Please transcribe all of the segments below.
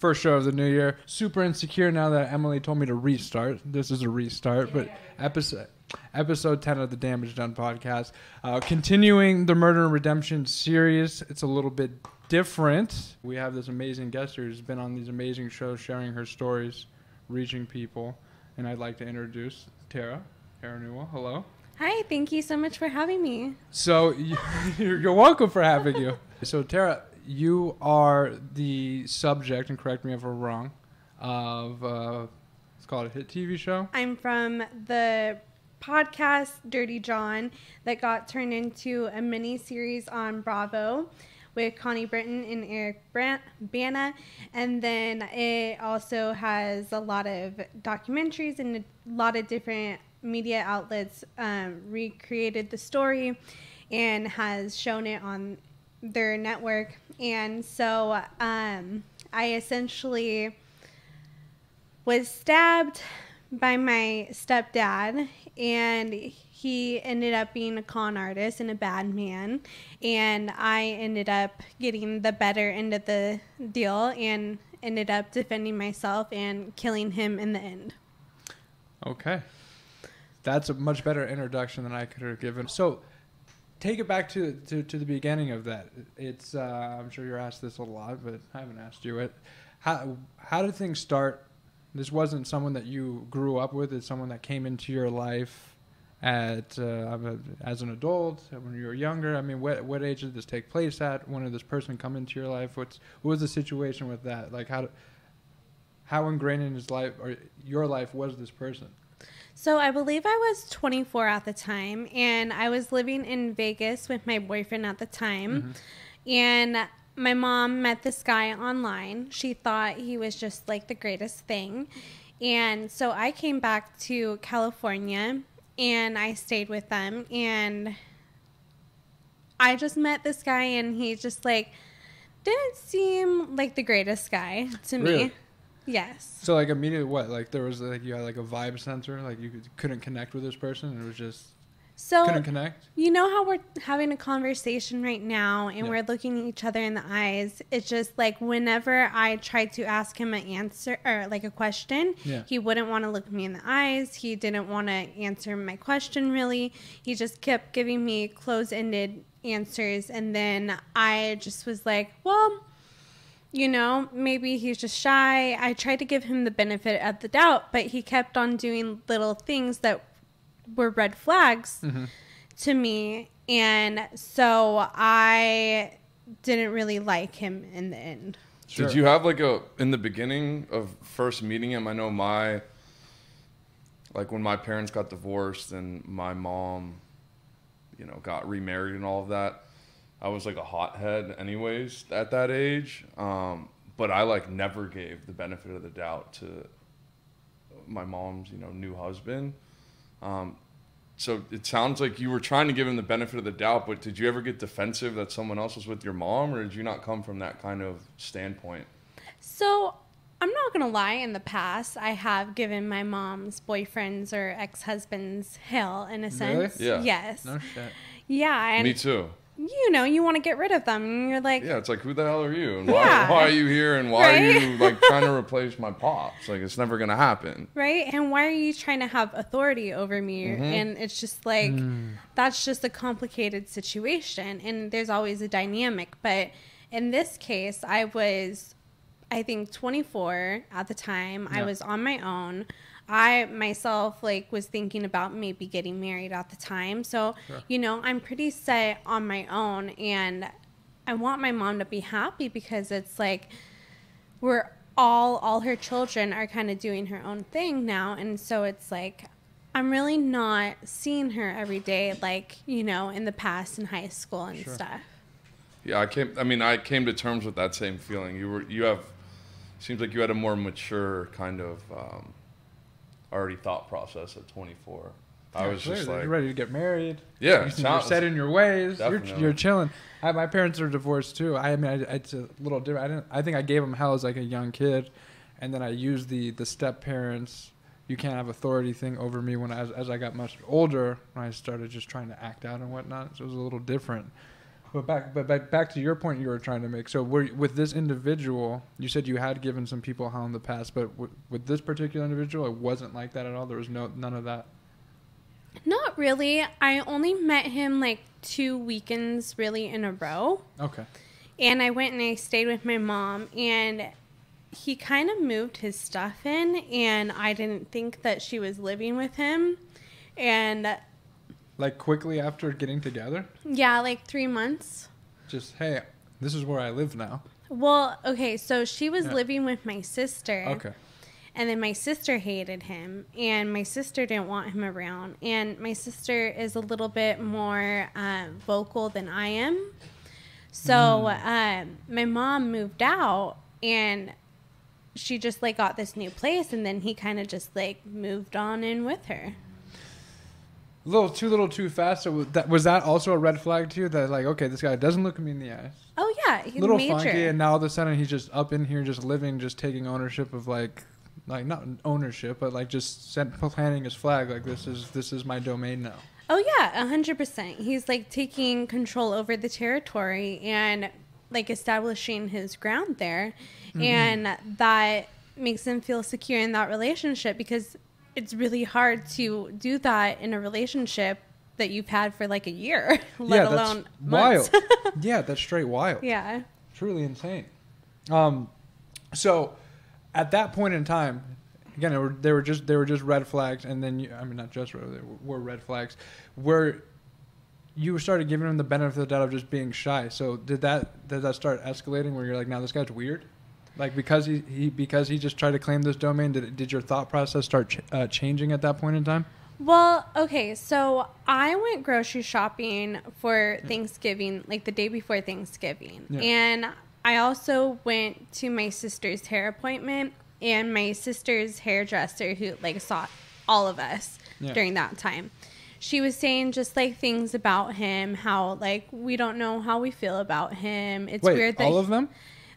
First show of the new year. Super insecure now that Emily told me to restart. This is a restart, but episode 10 of the Damage Done podcast. Continuing the Murder and Redemption series. It's a little bit different. We have this amazing guest who's been on these amazing shows sharing her stories, reaching people. And I'd like to introduce Terra Newell. Hello. Hi, thank you so much for having me. So you're welcome for having you. So Terra, you are the subject, and correct me if I'm wrong, of let's call it a hit TV show. I'm from the podcast Dirty John that got turned into a mini series on Bravo with Connie Britton and Eric Bana, and then it also has a lot of documentaries and a lot of different media outlets recreated the story and has shown it on their network. And so I essentially was stabbed by my stepdad, and he ended up being a con artist and a bad man, and I ended up getting the better end of the deal and ended up defending myself and killing him in the end. Okay. That's a much better introduction than I could have given. So take it back to the beginning of that. It's I'm sure you're asked this a lot, but I haven't asked you it. How did things start? This wasn't someone that you grew up with. It's someone that came into your life as an adult, when you were younger. I mean, what age did this take place at? When did this person come into your life? What was the situation with that? Like how ingrained in his life or your life was this person? So I believe I was 24 at the time, and I was living in Vegas with my boyfriend at the time. Mm-hmm. And my mom met this guy online. She thought he was just like the greatest thing. And so I came back to California and I stayed with them, and I just met this guy, and he just like didn't seem like the greatest guy to Really? me. Yes. So like immediately what? Like there was like you had like a vibe sensor, like you couldn't connect with this person, and it was just couldn't connect? You know how we're having a conversation right now and Yeah. we're looking each other in the eyes? It's just like whenever I tried to ask him an answer or like a question, Yeah. he wouldn't want to look me in the eyes. He didn't want to answer my question really. He just kept giving me close-ended answers, and then I just was like, well, you know, maybe he's just shy. I tried to give him the benefit of the doubt, but he kept on doing little things that were red flags Mm-hmm. to me. And so I didn't really like him in the end. Sure. Did you have like in the beginning of first meeting him, I know when my parents got divorced and my mom, got remarried and all of that, I was like a hothead anyways at that age. But I like never gave the benefit of the doubt to my mom's, new husband. So it sounds like you were trying to give him the benefit of the doubt, but did you ever get defensive that someone else was with your mom, or did you not come from that kind of standpoint? So I'm not going to lie. In the past, I have given my mom's boyfriends or ex-husbands hell in a sense. Really? Yeah. Yes. No shit. Yeah. And Me too. you want to get rid of them, and you're like, Yeah, it's like, who the hell are you? And Yeah. why are you here? And why Right? are you like trying to replace my pops? Like, it's never going to happen. right? And why are you trying to have authority over me? Mm-hmm. And it's just like, that's just a complicated situation. And there's always a dynamic. But in this case, I was, I think, 24 at the time. Yeah. I was on my own. I myself was thinking about maybe getting married at the time. So, Sure. I'm pretty set on my own, and I want my mom to be happy because it's like we're all her children are kind of doing her own thing now. And so it's like, I'm really not seeing her every day, in the past in high school and Sure. stuff. Yeah, I came to terms with that same feeling. Seems like you had a more mature kind of already thought process at 24. I was just like, you're ready to get married. yeah, You're set in your ways. Definitely. You're chilling. My parents are divorced too. It's a little different. I think I gave them hell as like a young kid, and then I used the step parents. You can't have authority thing over me as I got much older. When I started just trying to act out and whatnot, so it was a little different. But back to your point you were trying to make. So with this individual, you said you had given some people hell in the past, but with this particular individual, it wasn't like that at all. There was none of that. Not really. I only met him like 2 weekends really in a row. Okay. And I went and I stayed with my mom, and he kind of moved his stuff in, and I didn't think that she was living with him. And like quickly after getting together? Yeah, like 3 months. Just, hey, this is where I live now. Well, okay, so she was living with my sister. Okay. And then my sister hated him, and my sister didn't want him around. And my sister is a little bit more vocal than I am. So my mom moved out, and she just like got this new place, and then he kind of just like moved on in with her. A little too fast. So was that also a red flag to you? That like, okay, this guy doesn't look me in the eyes. Oh yeah, he's little major. Funky, and now all of a sudden he's just up in here, just living, just taking ownership of like not ownership, but like just planting his flag. Like this is my domain now. Oh yeah, 100%. He's like taking control over the territory and like establishing his ground there, and that makes him feel secure in that relationship, because it's really hard to do that in a relationship that you've had for like a year, let alone months. Wild. Yeah, that's straight wild. Yeah. Truly insane. So at that point in time, again, they were just red flags, and then not just red, they were red flags, where you started giving him the benefit of the doubt of just being shy. So did that start escalating where you're like, now this guy's weird? Like because he just tried to claim this domain, did your thought process start changing at that point in time? Well, okay, so I went grocery shopping for Thanksgiving, like the day before Thanksgiving. Yeah. And I also went to my sister's hair appointment, and my sister's hairdresser, who like saw all of us during that time. She was saying just like things about him, how like we don't know how we feel about him. It's weird that all of them?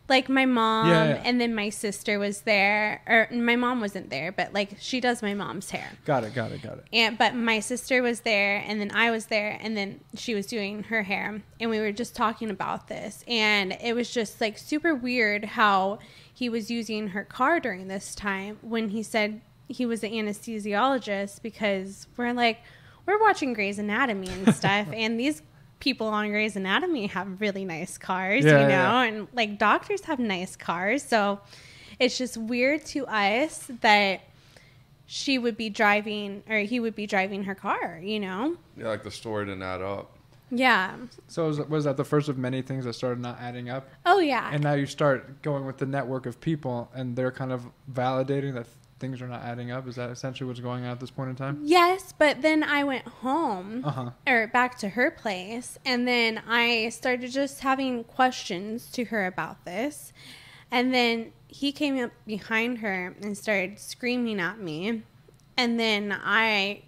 Like my mom and then my sister was there, or my mom wasn't there, but like she does my mom's hair. Got it. But my sister was there, and then I was there, and then she was doing her hair, and we were just talking about this, and it was just like super weird how he was using her car during this time when he said he was an anesthesiologist, because we're watching Grey's Anatomy and stuff, and these people on Grey's Anatomy have really nice cars, and like doctors have nice cars. So it's just weird to us that she would be driving, or he would be driving her car, Yeah, like the story didn't add up. Yeah. So was that the first of many things that started not adding up? Oh, yeah. And now you start going with the network of people, and they're kind of validating that things are not adding up. Is that essentially what's going on at this point in time? Yes, but then I went home or back to her place, and then I started just having questions to her about this. And then he came up behind her and started screaming at me. And then I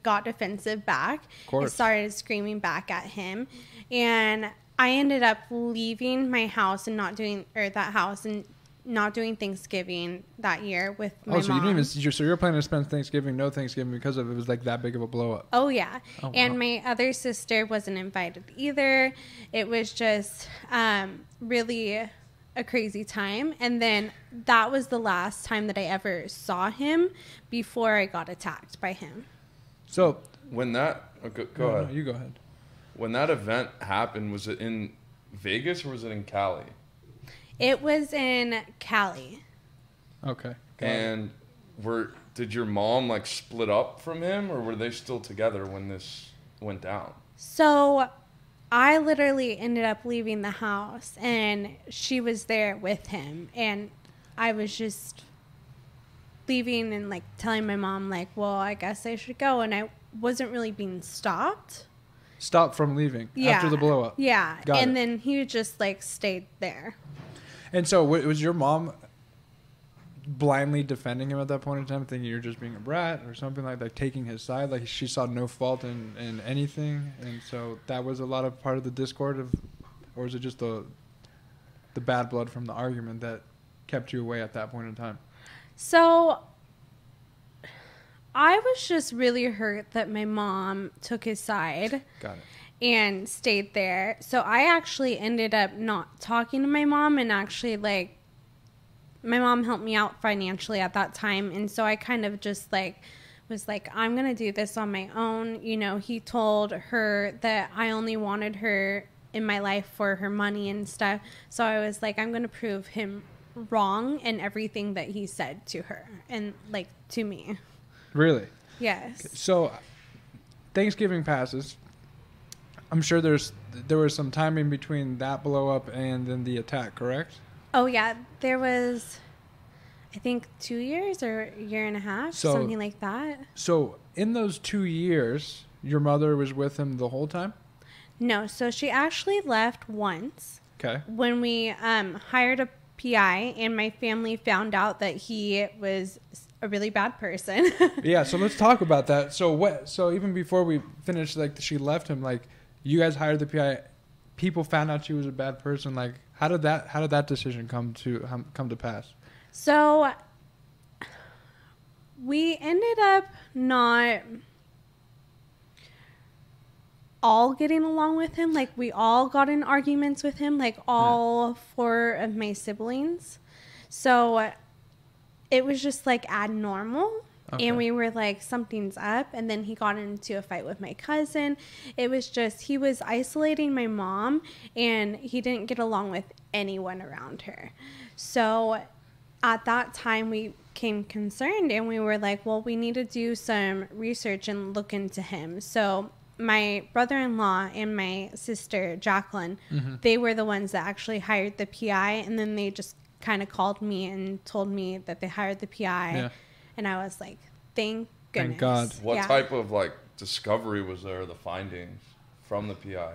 got defensive back. Of course. I started screaming back at him. And I ended up leaving my house and not doing Thanksgiving that year with my mom. You didn't even. So you're planning to spend Thanksgiving, no Thanksgiving, because of it was like that big of a blow up. Oh yeah, and wow. My other sister wasn't invited either. It was just really a crazy time. And then that was the last time that I ever saw him before I got attacked by him. So when that go ahead. No, you go ahead. When that event happened, was it in Vegas or was it in Cali? It was in Cali. Okay. And did your mom like split up from him, or were they still together when this went down? So I literally ended up leaving the house, and she was there with him, and I was just leaving and like telling my mom like, well, I guess I should go, and I wasn't really being stopped from leaving after the blow up. Yeah. And then he just like stayed there. And so was your mom blindly defending him at that point in time, thinking you're just being a brat or something, like taking his side, like she saw no fault in anything, and so that was a lot of part of the discord or is it just the bad blood from the argument that kept you away at that point in time? So I was just really hurt that my mom took his side. Got it. And stayed there. So I actually ended up not talking to my mom, and actually, like, my mom helped me out financially at that time. And so I kind of just, like, was like, I'm going to do this on my own. You know, he told her that I only wanted her in my life for her money and stuff. So I was like, I'm going to prove him wrong in everything that he said to her and, like, to me. Really? Yes. So Thanksgiving passes. I'm sure there was some time in between that blow up and then the attack, correct? Oh, yeah. There was, I think, 2 years or a year and a half, something like that. So in those 2 years, your mother was with him the whole time? No. So she actually left once. Okay. When we hired a PI and my family found out that he was a really bad person. Yeah. So let's talk about that. So even before we finished, like, she left him, like, you guys hired the PI. People found out she was a bad person. Like, how did that decision come to pass? So we ended up not all getting along with him. Like, we all got in arguments with him, like all 4 of my siblings. So it was just like abnormal. Okay. And we were like, something's up. And then he got into a fight with my cousin. It was just, he was isolating my mom, and he didn't get along with anyone around her. So at that time, we became concerned, and we were like, well, we need to do some research and look into him. So my brother-in-law and my sister, Jacqueline, they were the ones that actually hired the PI. And then they just kind of called me and told me that they hired the PI. Yeah. And I was like, thank goodness. Thank God. What type of, like, discovery was there, the findings from the PI?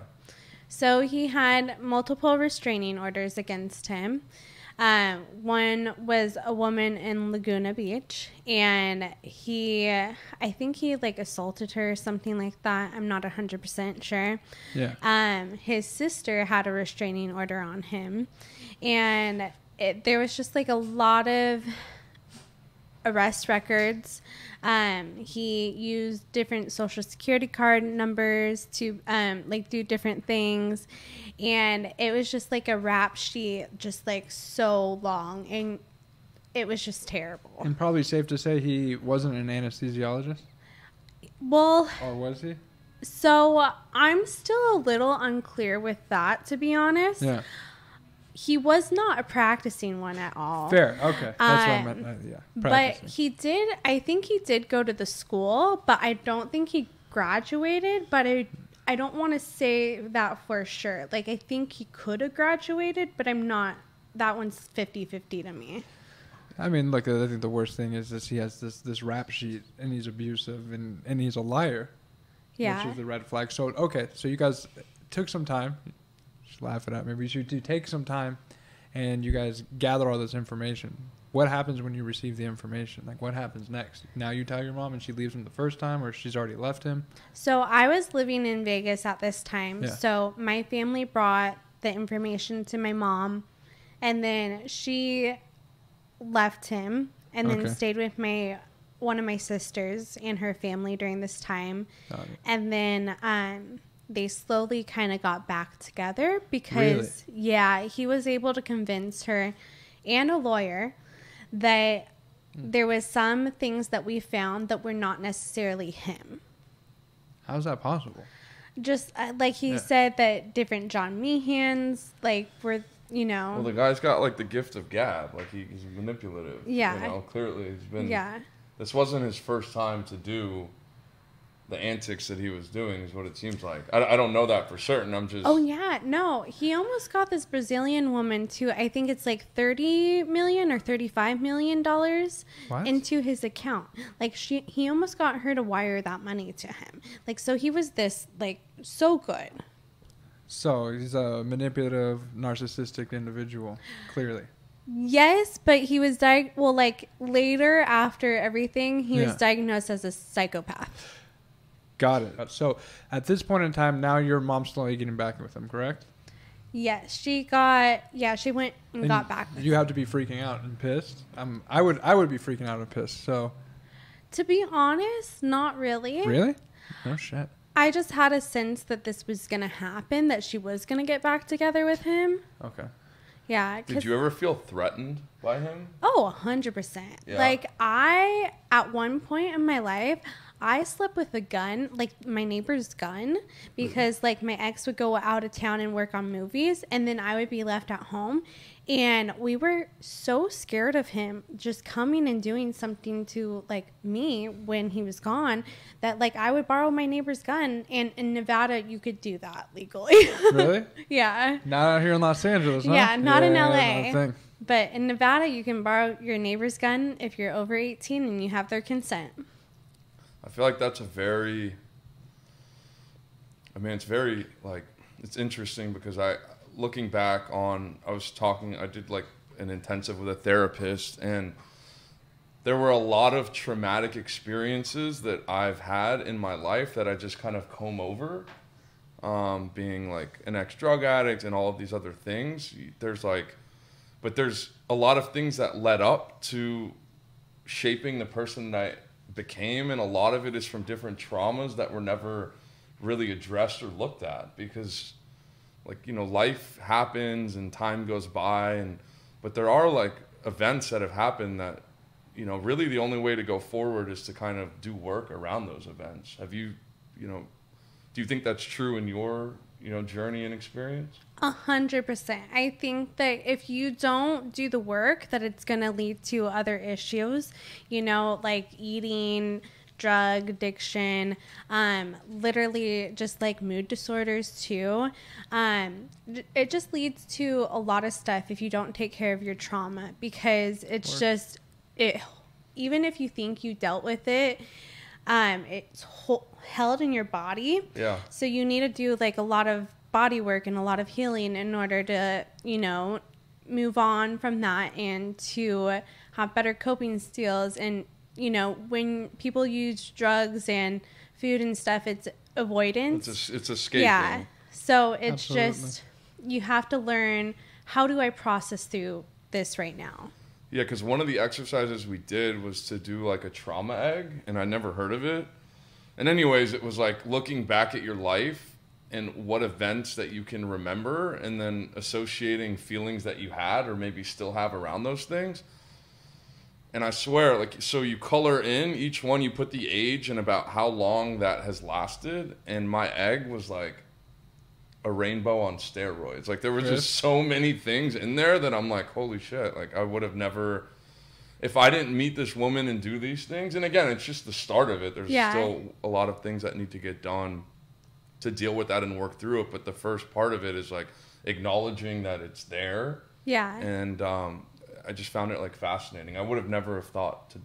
So he had multiple restraining orders against him. One was a woman in Laguna Beach, and I think he like assaulted her or something like that. I'm not 100% sure. Yeah. His sister had a restraining order on him, and there was just like a lot of arrest records. He used different social security card numbers to like do different things, and it was just like a rap sheet, just like so long, and it was just terrible. And probably safe to say he wasn't an anesthesiologist? Well, or was he? So I'm still a little unclear with that, to be honest. Yeah. He was not a practicing one at all. Fair. Okay. That's what I meant. Yeah. But I think he did go to the school, but I don't think he graduated. But I don't want to say that for sure. Like, I think he could have graduated, but I'm not. That one's 50-50 to me. I mean, look, I think the worst thing is he has this rap sheet, and he's abusive, and he's a liar. Yeah. Which is the red flag. So, okay. So you guys took some time. Laughing at me. We should take some time, and you guys gather all this information. What happens when you receive the information? Like, what happens next? Now you tell your mom, and she leaves him the first time, or she's already left him? So I was living in Vegas at this time. Yeah. So my family brought the information to my mom, and then she left him, and then stayed with one of my sisters and her family during this time. And then they slowly kind of got back together because, yeah, he was able to convince her and a lawyer that there was some things that we found that were not necessarily him. How's that possible? Just like he said that different John Meehans, like, were, you know. Well, the guy's got, like, the gift of gab. Like, he's manipulative. Yeah. You know, clearly he's been. Yeah. This wasn't his first time to do the antics that he was doing, is what it seems like. I don't know that for certain. I'm just. Oh, yeah. No, he almost got this Brazilian woman to, I think it's like $30 million or $35 million into his account. Like, he almost got her to wire that money to him. Like, so he was this, like, so good. So he's a manipulative, narcissistic individual, clearly. Yes, but he was later after everything, he was diagnosed as a psychopath. Got it. So at this point in time, now your mom's slowly getting back with him, correct? Yes, she went and got back with you him. have to be freaking out and pissed. I would be freaking out and pissed. So To be honest, not really. Really? Oh, shit. I just had a sense that this was going to happen, that she was going to get back together with him. Okay. Yeah. Did you ever feel threatened by him? Oh, 100%. Yeah. Like, at one point in my life, I slept with a gun, like my neighbor's gun, because like my ex would go out of town and work on movies, and then I would be left at home. And we were so scared of him just coming and doing something to like me when he was gone that like I would borrow my neighbor's gun. And in Nevada, you could do that legally. Really? Yeah. Not out here in Los Angeles, huh? Yeah, not in not a LA. thing. But in Nevada, you can borrow your neighbor's gun if you're over 18 and you have their consent. I feel like that's it's very, like, it's interesting because looking back on, I did like an intensive with a therapist, and there were a lot of traumatic experiences that I've had in my life that I just kind of comb over, being like an ex-drug addict and all of these other things. There's a lot of things that led up to shaping the person that I became, and a lot of it is from different traumas that were never really addressed or looked at because, like, you know, life happens and time goes by, but there are like events that have happened that, you know, really the only way to go forward is to kind of do work around those events. Have you, do you think that's true in your, journey and experience? 100%. I think that if you don't do the work, that it's going to lead to other issues, like eating, drug addiction, literally just like mood disorders too. It just leads to a lot of stuff if you don't take care of your trauma, because it's even if you think you dealt with it, it's held in your body. Yeah. So you need to do like a lot of body work and a lot of healing in order to, move on from that and to have better coping skills. And, when people use drugs and food and stuff, it's avoidance. It's escaping. Yeah. So it's Absolutely. just, you have to learn, how do I process through this right now? Yeah, because one of the exercises we did was to do like a trauma egg, and I never heard of it. And anyways, it was like looking back at your life and what events that you can remember, and then associating feelings that you had or maybe still have around those things. And I swear, like, so you color in each one, you put the age and about how long that has lasted. And my egg was like a rainbow on steroids. Like, there were just so many things in there that I'm like, holy shit. Like, I would have never, if I didn't meet this woman and do these things. And again, it's just the start of it. There's still a lot of things that need to get done to deal with that and work through it. But the first part of it is like acknowledging that it's there. Yeah. And I just found it like fascinating. I would have never have thought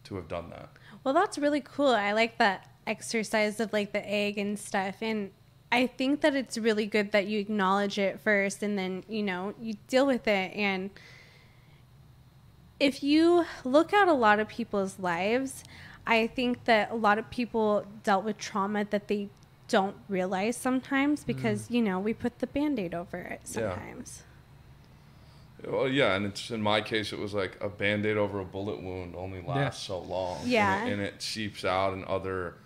to have done that. Well, that's really cool. I like that exercise of like the egg and stuff. And I think that it's really good that you acknowledge it first and then, you deal with it. And if you look at a lot of people's lives, I think that a lot of people dealt with trauma that they don't realize sometimes because, we put the Band-Aid over it sometimes. Yeah. Well, yeah, and it's in my case, it was like a Band-Aid over a bullet wound only lasts so long. Yeah. And it seeps out in other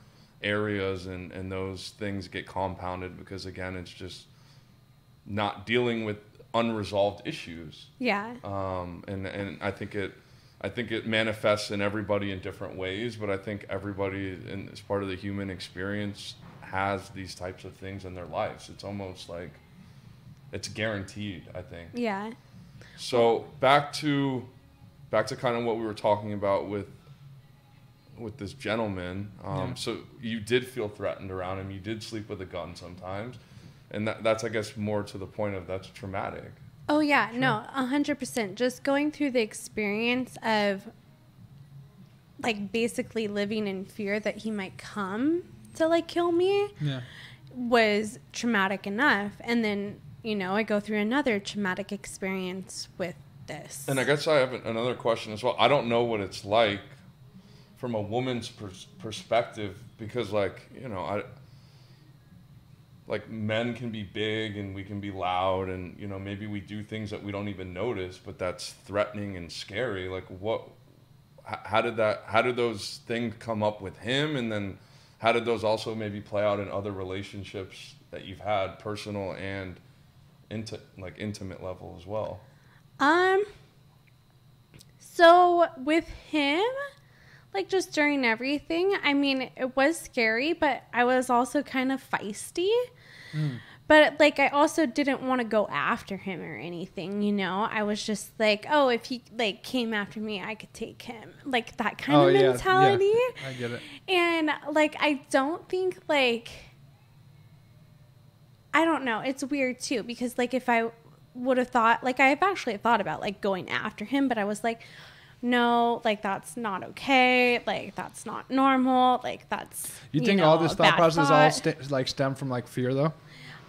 areas, and those things get compounded because, again, it's just not dealing with unresolved issues. Yeah. And I think it manifests in everybody in different ways, but I think everybody as part of the human experience has these types of things in their lives. It's almost like it's guaranteed, I think. Yeah. So back to kind of what we were talking about with this gentleman. So you did feel threatened around him. You did sleep with a gun sometimes. And that's, I guess, more to the point of that's traumatic. Oh, yeah. Sure. No, 100%. Just going through the experience of, like, basically living in fear that he might come to, like, kill me was traumatic enough. And then, I go through another traumatic experience with this. And I guess I have another question as well. I don't know what it's like from a woman's perspective because, like, like men can be big and we can be loud and, maybe we do things that we don't even notice, but that's threatening and scary. Like how did those things come up with him, and then how did those also maybe play out in other relationships that you've had, personal and intimate level as well? So with him, like just during everything, I mean, it was scary, but I was also kind of feisty. But like, I also didn't want to go after him or anything, you know? I was just like, oh, if he like came after me, I could take him. Like that kind of mentality. Yeah, I get it. And like, I don't think like, I don't know. It's weird too, because like if I would have thought, like I've actually thought about like going after him, but I was like, no, like that's not okay. Like that's not normal. Like that's, you think all this thought process all stem from like fear though?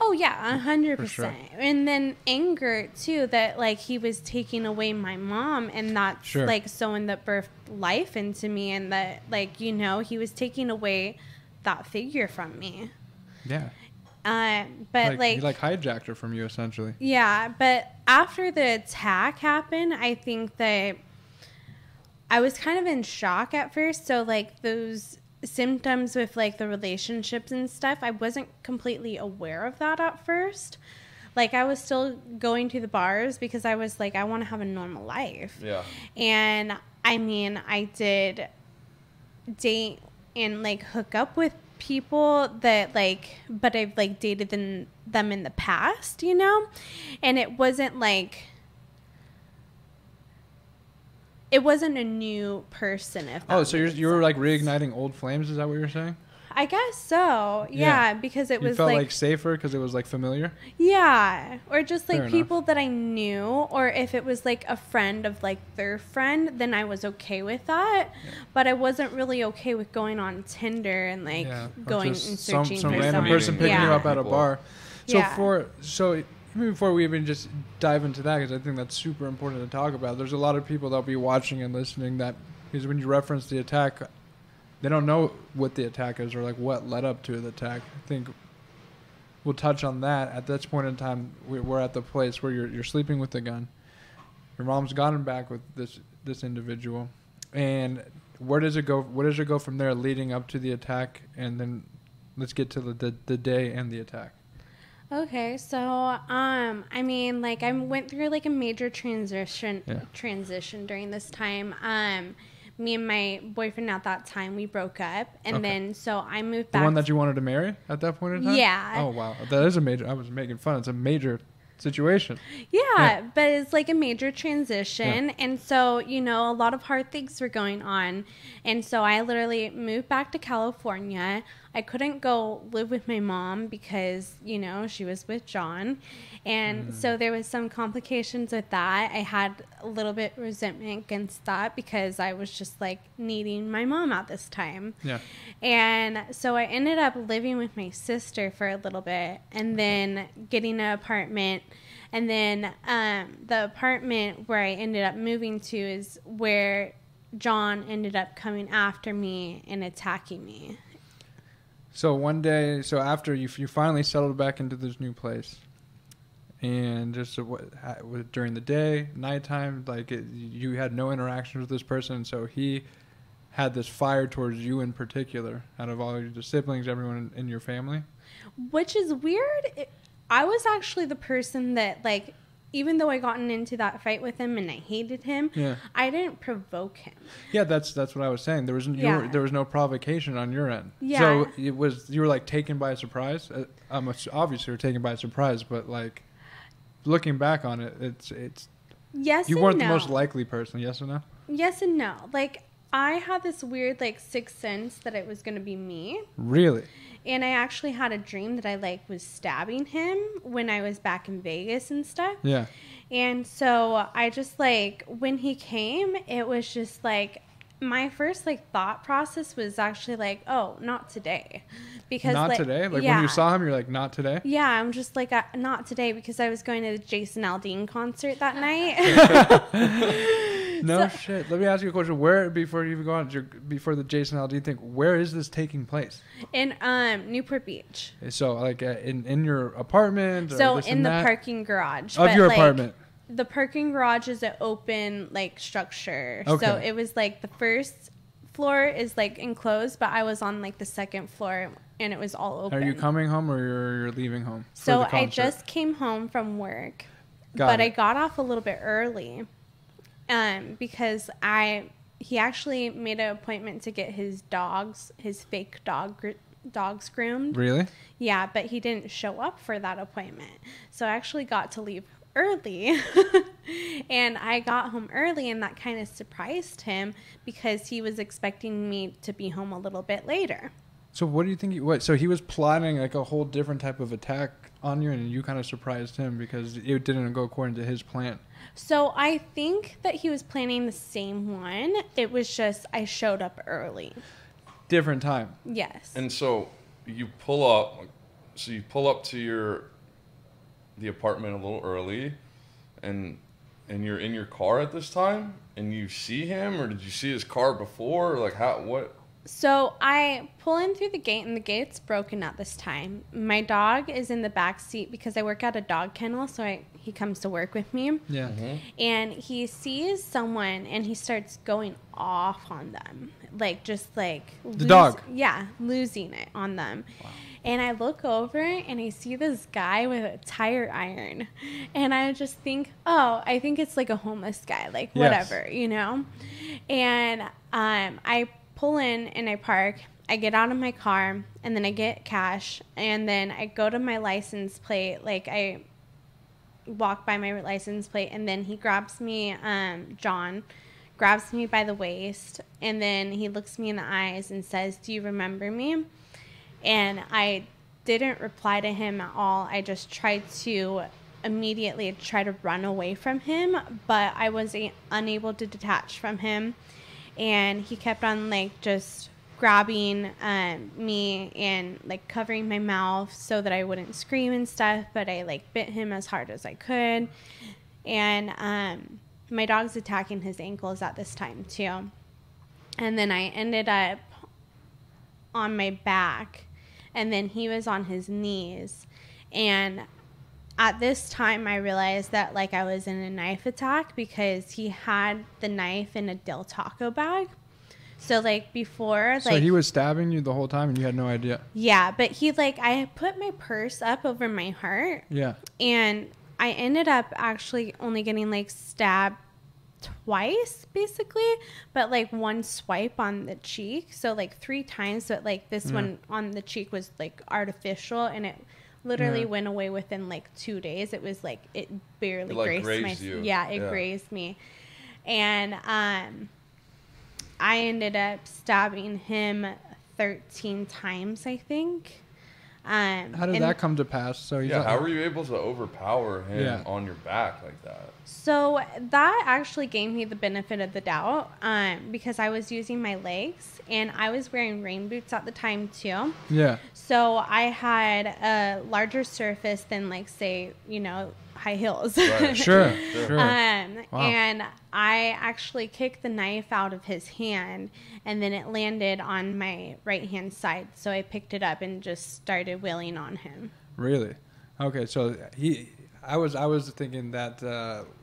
Oh yeah, 100%. Sure. And then anger too, that like he was taking away my mom, and that's like someone that birthed life into me, and that like, you know, he was taking away that figure from me. Yeah. But like he like hijacked her from you essentially. Yeah, but after the attack happened, I think that I was kind of in shock at first. So like those symptoms with like the relationships and stuff, I wasn't completely aware of that at first. Like I was still going to the bars because I was like, I want to have a normal life. Yeah. And I mean, I did date and like hook up with people that like, but I've like dated them in the past, you know? And it wasn't like, it wasn't a new person. So you were like reigniting old flames? Is that what you're saying? I guess so. Yeah, because it was felt like safer because it was like familiar. Yeah, or just like Fair people enough. that I knew, or if it was like a friend of like their friend, then I was okay with that. Yeah. But I wasn't really okay with going on Tinder and like going and searching some for random someone. person picking you up at a bar. So before we even just dive into that, because I think that's super important to talk about, there's a lot of people that'll be watching and listening that, because when you reference the attack, they don't know what the attack is or like what led up to the attack. I think we'll touch on that. At this point in time, we're at the place where you're sleeping with the gun. Your mom's gotten back with this individual, and where does it go? Where does it go from there, leading up to the attack, and then let's get to the day and the attack. Okay, so I mean, like I went through like a major transition during this time. Me and my boyfriend at that time, we broke up, and then so I moved back. The one that you wanted to marry at that point in time? Yeah. Oh wow, that is a major. I was making fun. It's a major situation. Yeah, but it's like a major transition, and so you know a lot of hard things were going on, and so I literally moved back to California. I couldn't go live with my mom because, you know, she was with John. And so there was some complications with that. I had a little bit resentment against that because I was just like needing my mom at this time. Yeah. And so I ended up living with my sister for a little bit and then getting an apartment. And then the apartment where I ended up moving to is where John ended up coming after me and attacking me. So one day, after you finally settled back into this new place, and just during the day, nighttime, like you had no interaction with this person, so he had this fire towards you in particular, out of all the siblings, everyone in your family. Which is weird. I was actually the person that, like, even though I gotten into that fight with him and I hated him, I didn't provoke him. Yeah, that's what I was saying. There was no provocation on your end. Yeah. So you were like taken by surprise. Obviously you were taken by surprise, but like looking back on it, it's yes. You weren't the most likely person. Yes or no? Yes and no. Like I had this weird like sixth sense that it was going to be me. Really? And I actually had a dream that I like was stabbing him when I was back in Vegas and stuff. Yeah. And so I just like, when he came, it was just like, my first like thought process was actually like, oh, not today. Because not today? Like when you saw him, you're like, not today? Yeah, I'm just like, not today, because I was going to the Jason Aldean concert that night. No shit. Let me ask you a question. Where, before you even go on, before the Jason Aldean thing, where is this taking place? In Newport Beach. So like in your apartment? So in the parking garage of your apartment? the parking garage is an open like structure. Okay. So it was like the first floor is like enclosed, but I was on like the second floor and it was all open. Are you coming home or you're leaving home? for So the I concert? just came home from work, Got it. I got off a little bit early, because he actually made an appointment to get his fake dogs groomed. Really? Yeah, but he didn't show up for that appointment. So I actually got to leave early. And I got home early, and that kind of surprised him because he was expecting me to be home a little bit later. So what do you think? So he was plotting like a whole different type of attack on you, and you kind of surprised him because it didn't go according to his plan. So I think that he was planning the same one. It was just I showed up early. Different time. Yes. And so you pull up. So you pull up to the apartment a little early, and you're in your car at this time, and you see him, or did you see his car before? Like what? So I pull in through the gate, and the gate's broken at this time. My dog is in the back seat because I work at a dog kennel, so he comes to work with me. Yeah. Mm-hmm. And he sees someone, and he starts going off on them, like just like The dog. Yeah, losing it on them. Wow. And I look over, and I see this guy with a tire iron, and I just think, oh, I think it's like a homeless guy, like whatever, Yes. you know. And I pull in and I park. I get out of my car, and then I get cash, and then I go to my license plate. Like I walk by my license plate, and then he grabs me, John grabs me by the waist, and then he looks me in the eyes and says, "Do you remember me?" And I didn't reply to him at all. I just tried to immediately try to run away from him, but I was unable to detach from him. And he kept on like just grabbing me and like covering my mouth so that I wouldn't scream and stuff, but I like bit him as hard as I could. And my dog's attacking his ankles at this time too. And then I ended up on my back, and then he was on his knees. And at this time I realized that like I was in a knife attack because he had the knife in a Del Taco bag. So like before, So he was stabbing you the whole time, and you had no idea. Yeah, but he like I put my purse up over my heart. Yeah. And I ended up actually only getting like stabbed twice basically, but like one swipe on the cheek, so like 3 times, but like this one on the cheek was like artificial, and it literally went away within like 2 days. It was like it barely like grazed my you. Grazed me. And I ended up stabbing him 13 times, I think. How did that come to pass? So he's how were you able to overpower him on your back like that? So that actually gave me the benefit of the doubt, because I was using my legs, and I was wearing rain boots at the time too. Yeah. So I had a larger surface than like, say, you know, high heels. Right. Sure. Wow. And I actually kicked the knife out of his hand, and then it landed on my right hand side. So I picked it up and just started wailing on him. Really? Okay. So I was thinking that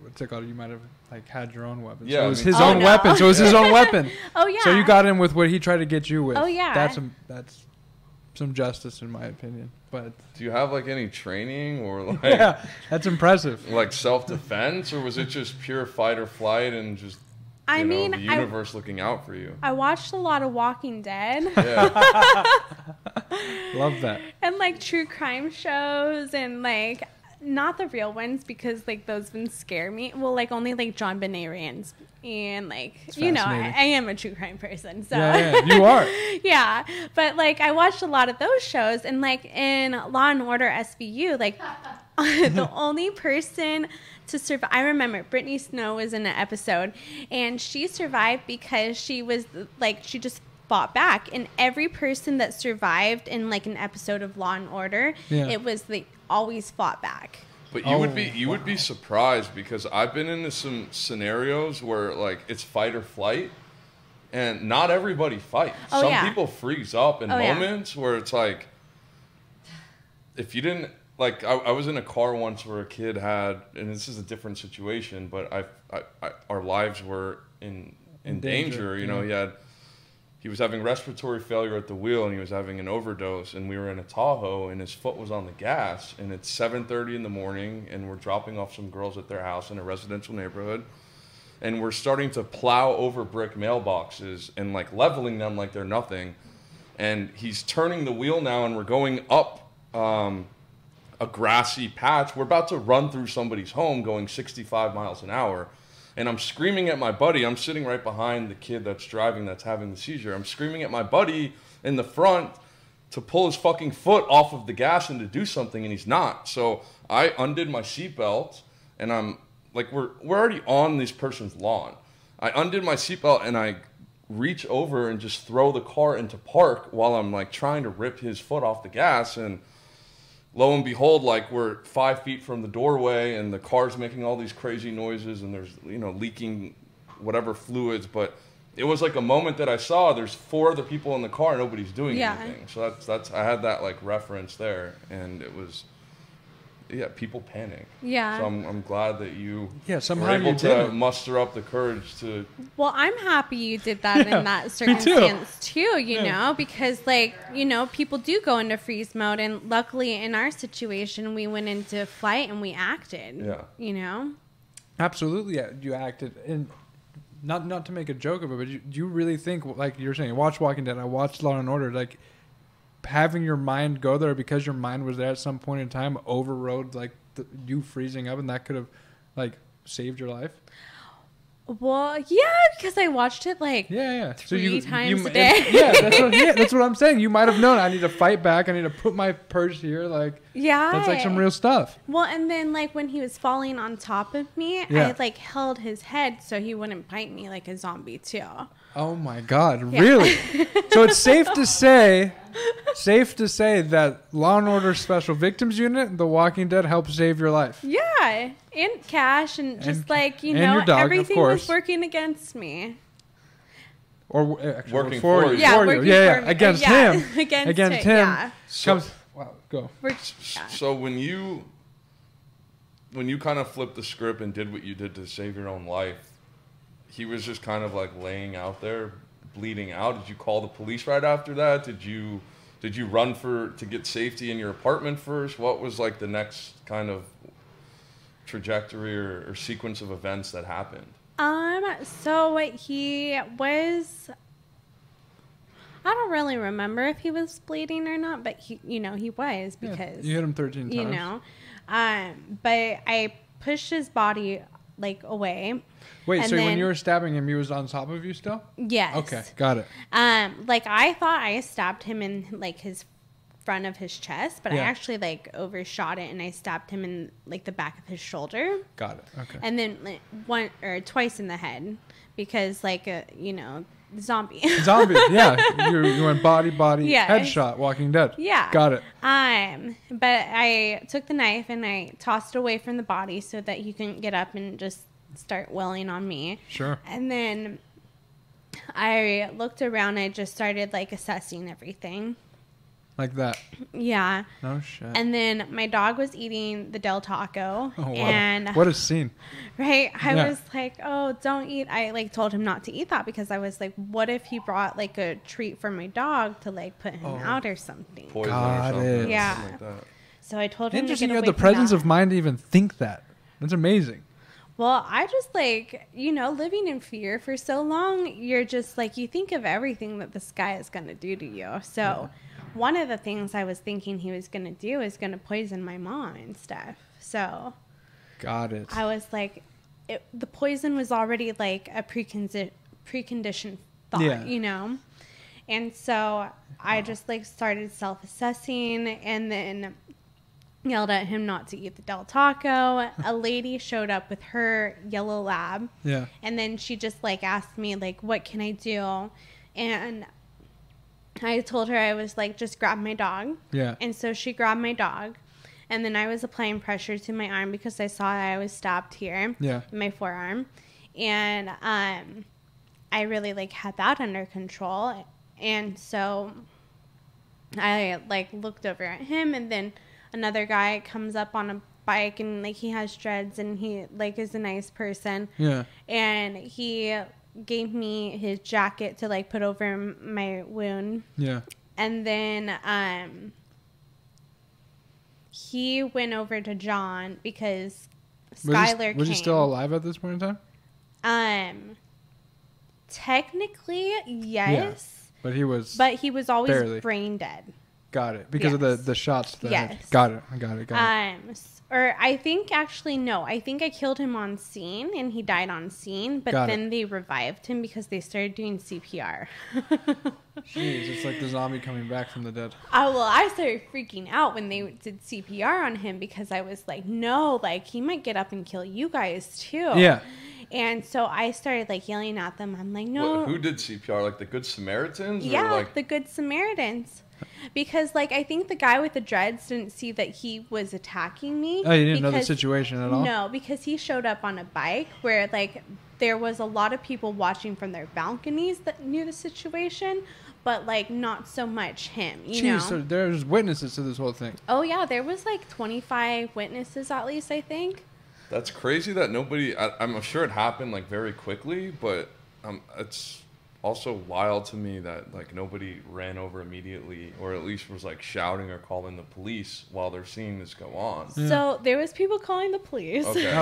what's it called? You might have like had your own weapon. Yeah, So it was I mean- his own weapon. So it was his own weapon. Oh yeah. So you got him with what he tried to get you with. Oh, yeah. That's some justice in my opinion. But Do you have like any training or like yeah, that's impressive. like self-defense, or was it just pure fight or flight and just I mean, the universe looking out for you? I watched a lot of Walking Dead. Yeah. Love that. And like true crime shows, and like not the real ones because like those ones scare me. Well, like only like John Benet Ramsey, and like It's you know fascinating. I am a true crime person, so Yeah, you are. yeah. But like I watched a lot of those shows, and like in Law and Order SVU, like the only person to survive. I remember Brittany Snow was in an episode, and she survived because she was like she just fought back. And every person that survived in like an episode of Law and Order, it was they always fought back. But you would be surprised, because I've been into some scenarios where like it's fight or flight, and not everybody fights. Oh, Some yeah. people freeze up in Oh, yeah. moments where it's like, if you didn't like I was in a car once where a kid had, and this is a different situation, but our lives were in danger. You know, he was having respiratory failure at the wheel, and he was having an overdose, and we were in a Tahoe, and his foot was on the gas, and it's 7:30 in the morning, and we're dropping off some girls at their house in a residential neighborhood, and we're starting to plow over brick mailboxes and like leveling them like they're nothing, and he's turning the wheel now, and we're going up a grassy patch. We're about to run through somebody's home going 65 miles an hour. And I'm screaming at my buddy. I'm sitting right behind the kid that's driving, that's having the seizure. I'm screaming at my buddy in the front to pull his fucking foot off of the gas and to do something, and he's not. So I undid my seatbelt, and I'm like, we're already on this person's lawn. I undid my seatbelt, and I reach over and just throw the car into park while I'm like trying to rip his foot off the gas, and lo and behold, like we're 5 feet from the doorway, and the car's making all these crazy noises, and there's, you know, leaking whatever fluids. But it was like a moment that I saw. There's 4 other people in the car, and nobody's doing anything. So that's I had that like reference there, and it was, people panic. Yeah. So I'm glad that you somehow were able to muster up the courage to. Well, I'm happy you did that in that circumstance too, you know, because like, you know, people do go into freeze mode, and luckily in our situation, we went into flight and we acted, you know? Absolutely. Yeah, you acted. And not to make a joke of it, but do you really think, like you're saying, watch Walking Dead, I watched Law and Order, like having your mind go there because your mind was there at some point in time overrode like you freezing up, and that could have like saved your life? Well, yeah, because I watched it like three times a day. That's what I'm saying. You might have known I need to fight back. I need to put my purse here. Like, that's like some real stuff. Well, and then like when he was falling on top of me, I like held his head so he wouldn't bite me like a zombie too. Oh my God, really? So it's safe to say that Law and Order Special Victims Unit, The Walking Dead, helped save your life. Yeah, and Cash, and just like, you know, your dog, everything was working against me. Or actually, working for you. Yeah, working for me. Against him. Against him. Yeah. Wow, go. So when you kind of flipped the script and did what you did to save your own life, he was just kind of like laying out there, bleeding out. Did you call the police right after that? Did you run to get safety in your apartment first? What was like the next kind of trajectory or sequence of events that happened? So he was, I don't really remember if he was bleeding or not, but he was, because you hit him 13 times. You know, but I pushed his body like away. Wait, so when you were stabbing him, he was on top of you still? Yes. Okay, got it. Like I thought I stabbed him in like his front of his chest, but I actually like overshot it, and I stabbed him in like the back of his shoulder. Got it. Okay. And then like, one or twice in the head, because like zombie. Yeah. You went body, headshot, Walking Dead. Yeah. Got it. But I took the knife and I tossed it away from the body so that he couldn't get up and just start welling on me. Sure. And then I looked around. I just started like assessing everything. Like that. Yeah. Oh shit. And then my dog was eating the Del Taco. Oh, wow. And what a scene. Right. I was like, oh, don't eat. I like told him not to eat that, because I was like, what if he brought like a treat for my dog to like put him out or something? Poison or something. Yeah. Something like that. So I told him Interesting. to You get had away the presence from of mind to even think that. That's amazing. Well, I just like, living in fear for so long, you're just like, you think of everything that this guy is going to do to you. So one of the things I was thinking he was going to do is going to poison my mom and stuff. So got it. I was like, the poison was already like a preconditioned thought, you know? And so I just like started self-assessing, and then yelled at him not to eat the Del Taco. A lady showed up with her yellow lab. Yeah. And then she just like asked me like, what can I do? And I told her, I was like, just grab my dog. Yeah. And so she grabbed my dog. And then I was applying pressure to my arm because I saw I was stabbed here. Yeah. In my forearm. And I really like had that under control. And so I like looked over at him, and then another guy comes up on a bike and like he has dreads and he like is a nice person. Yeah. And he gave me his jacket to like put over my wound. Yeah. And then he went over to John because Skylar came. Was he still alive at this point in time? Technically, yes. Yeah, but he was always barely. brain dead. Got it. Because of the shots. To the yes. head. Got it. Or I think actually no. I think I killed him on scene and he died on scene. But then they revived him because they started doing CPR. Jeez, it's like the zombie coming back from the dead. Well, I started freaking out when they did CPR on him because I was like, no, like he might get up and kill you guys too. Yeah. And so I started like yelling at them. I'm like, no. Who did CPR? Like the Good Samaritans? Yeah, or like... the Good Samaritans. Because like I think the guy with the dreads didn't see that he was attacking me. Oh, you didn't know the situation at all? No, because he showed up on a bike where like there was a lot of people watching from their balconies that knew the situation, but like not so much him, you know. So there's witnesses to this whole thing. Oh yeah, there was like 25 witnesses at least, I think. That's crazy that nobody... I'm sure it happened like very quickly, but it's also wild to me that like nobody ran over immediately or at least was like shouting or calling the police while they're seeing this go on. Yeah. So there was people calling the police. Okay.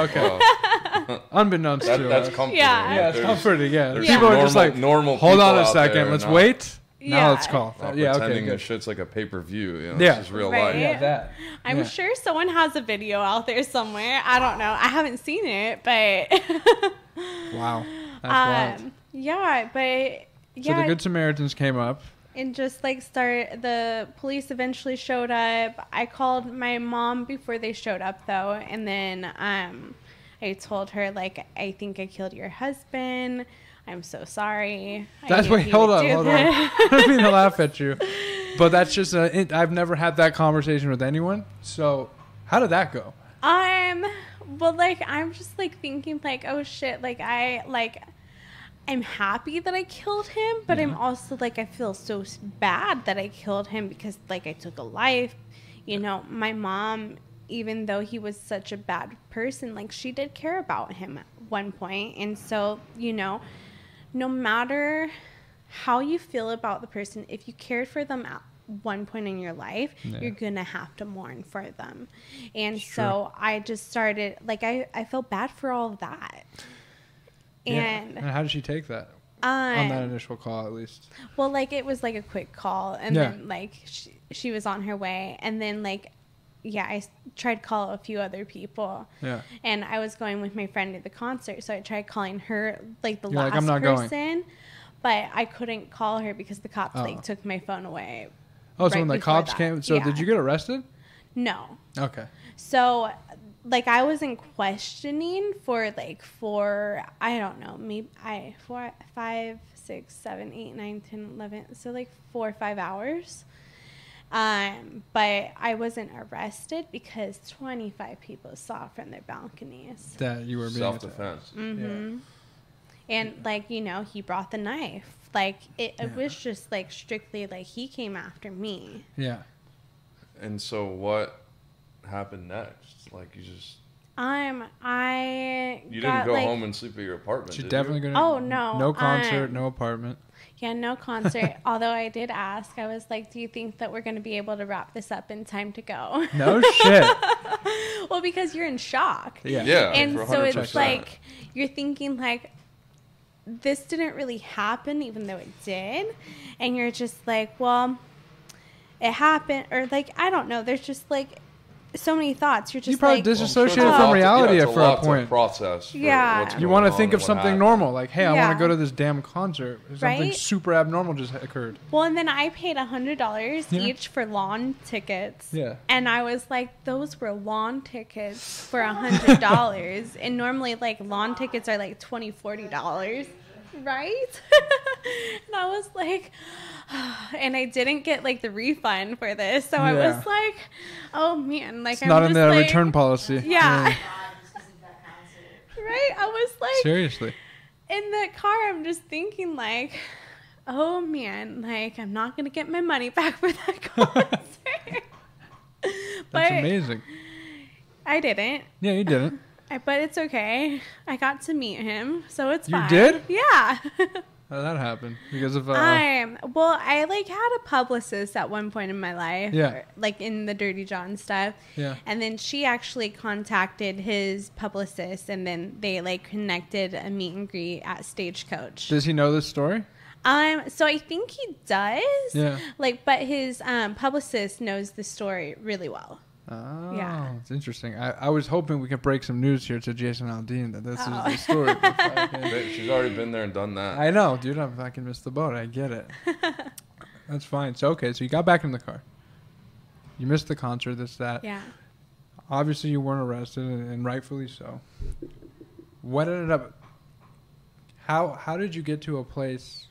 Well, unbeknownst to that's us. comforting. Yeah, it's comforting. Yeah. There's People are normal, just like, normal hold on a people out there second, let's not- wait. Yeah. Now let's call. Not Yeah, okay, pretending good. this shit's like a pay-per-view. You know, Yeah. This is real Right. life. Yeah, that. I'm Yeah. sure someone has a video out there somewhere. I don't know. I haven't seen it, but Wow. That's wild. yeah, but So the Good Samaritans came up. and just like the police eventually showed up. I called my mom before they showed up though, and then I told her like I think I killed your husband. I'm so sorry. That's wait, hold on. I don't mean to laugh at you, but that's just I've never had that conversation with anyone. So how did that go? Well, like I'm just like thinking like, oh shit, like I'm happy that I killed him, but I'm also like I feel so bad that I killed him because like I took a life. You know, my mom, even though he was such a bad person, like she did care about him at one point, and so you know. No matter how you feel about the person, if you cared for them at one point in your life, you're going to have to mourn for them. And so I just started, like, I felt bad for all of that. And how did she take that? On that initial call, at least. Well, like, it was, like, a quick call. And then, like, she was on her way. And then, like, yeah, I tried to call a few other people. Yeah. And I was going with my friend to the concert, so I tried calling her, like, the last I'm not person. Going. But I couldn't call her because the cops, like, took my phone away. Oh, so when the cops came... So did you get arrested? No. Okay. So, like, I was in questioning for, I don't know, maybe 4, 5, 6, 7, 8, 9, 10, 11. So, like, 4 or 5 hours. But I wasn't arrested because 25 people saw from their balconies that you were being self-defense. Mm-hmm. Yeah. And like, you know, he brought the knife. Like it was just like strictly like he came after me. Yeah. And so what happened next? Like you just you didn't go home and sleep at your apartment. She's definitely gonna. Oh no. No concert, no apartment. Yeah, no concert. Although I did ask, I was like, do you think that we're going to be able to wrap this up in time to go? No shit. Well, because you're in shock. Yeah. And so it's like, you're thinking like, this didn't really happen, even though it did. And you're just like, well, it happened. Or like, I don't know. There's just like so many thoughts. You're just probably like disassociated from reality for a point. Process. You want to think of something normal, like, hey, I want to go to this damn concert. Something right? super abnormal just occurred. Well, and then I paid $100 each for lawn tickets. Yeah. And I was like, those were lawn tickets for $100. And normally, like, lawn tickets are like $20, $40. Right? And I was like, and I didn't get like the refund for this, so I was like, oh man, like it's not in the return policy. Yeah. Right? I was like, seriously. In the car, I'm just thinking like, oh man, like I'm not gonna get my money back for that concert. That's But amazing. I didn't. Yeah, you didn't. But it's okay. I got to meet him, so it's You fine. did? Yeah. How did that happen? Because of Well, I like had a publicist at one point in my life. Yeah. Like in the Dirty John stuff. Yeah. And then she actually contacted his publicist, and then they like connected a meet and greet at Stagecoach. Does he know this story? So I think he does. Yeah. Like, but his publicist knows the story really well. Oh, Yeah. it's interesting. I was hoping we could break some news here to Jason Aldean that this is Oh. the story. But fucking- She's already been there and done that. I know, dude. I fucking missed the boat. I get it. That's fine. So, okay. So you got back in the car. You missed the concert, this, that. Yeah. Obviously, you weren't arrested, and rightfully so. What ended up... How did you get to a place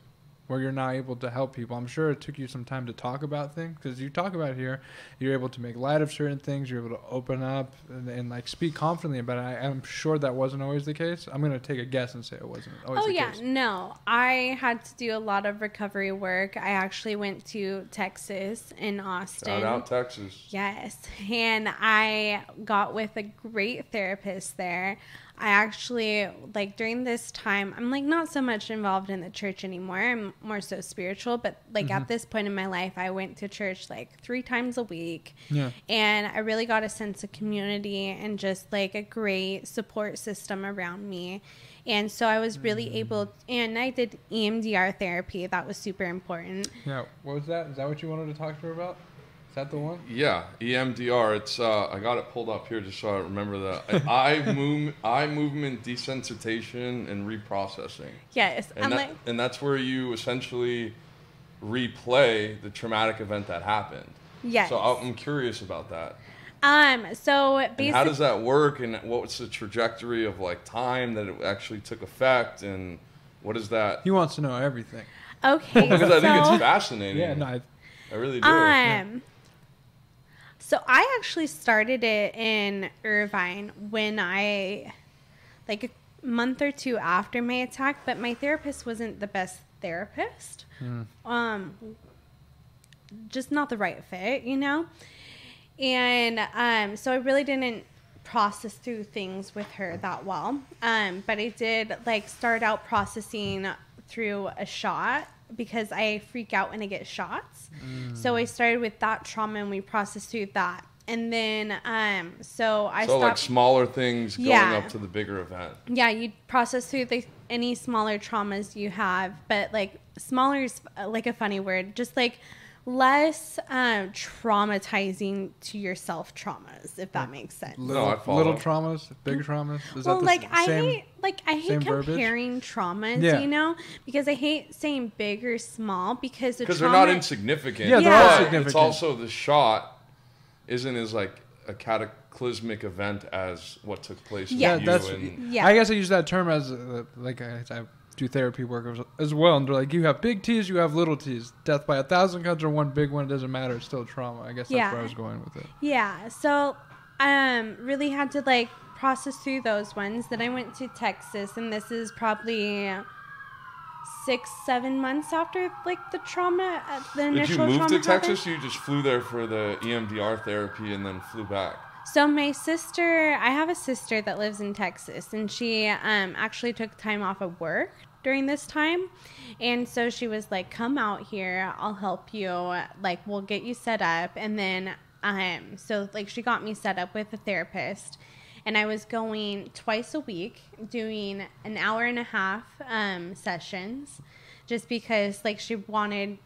where you're now able to help people? I'm sure it took you some time to talk about things, because you talk about here, you're able to make light of certain things, you're able to open up and like speak confidently about it. I'm sure that wasn't always the case. I'm going to take a guess and say it wasn't always the case. No. I had to do a lot of recovery work. I actually went to Texas in Austin. Shout out Texas. Yes. And I got with a great therapist there. I actually, like, during this time, I'm, like, not so much involved in the church anymore. I'm more so spiritual. But, like, at this point in my life, I went to church, like, 3 times a week. Yeah. And I really got a sense of community and just, like, a great support system around me. And so I was really able, and I did EMDR therapy. That was super important. Yeah. What was that? Is that what you wanted to talk to her about? Is that the one? Yeah, EMDR. It's I got it pulled up here just so I remember that. Eye movement desensitization and reprocessing. Yes. And that's where you essentially replay the traumatic event that happened. Yes. So I'm curious about that. So basically, And how does that work, and what was the trajectory of like time that it actually took effect, and what is that? He wants to know everything. okay. Because I think so, it's fascinating. Yeah, no, I really do. So I actually started it in Irvine when like a month or 2 after my attack, but my therapist wasn't the best therapist. Just not the right fit, you know? And so I really didn't process through things with her that well. But I did like start out processing through a shot because I freak out when I get shots. So I started with that trauma and we processed through that. And then, so I stopped. Like smaller things going Yeah. up to the bigger event. Yeah, you process through any smaller traumas you have, but like smaller is like a funny word, just like less traumatizing to yourself traumas, if that makes sense. I follow. Little traumas, big traumas. Is Well, that the like I same? hate same verbiage? comparing traumas, Yeah. you know, because I hate saying big or small because the Because trauma, they're not insignificant. Yeah, they're all but significant. It's also the shot isn't as like a cataclysmic event as what took place with Yeah, you. that's. And Yeah. I guess I use that term as like I do therapy work as well, and they're like, you have big T's, you have little T's. Death by 1,000 cuts or one big one, it doesn't matter. It's still trauma. I guess that's Yeah. where I was going with it. Yeah, so really had to like process through those ones. Then I went to Texas, and this is probably 6-7 months after like the trauma, the did initial you move trauma to Texas? happened. You just flew there for the EMDR therapy and then flew back. So my sister, I have a sister that lives in Texas, and she actually took time off of work during this time. And so she was like, come out here, I'll help you. Like, we'll get you set up. And then, so like she got me set up with a therapist, and I was going twice a week doing an hour and a half sessions just because like she wanted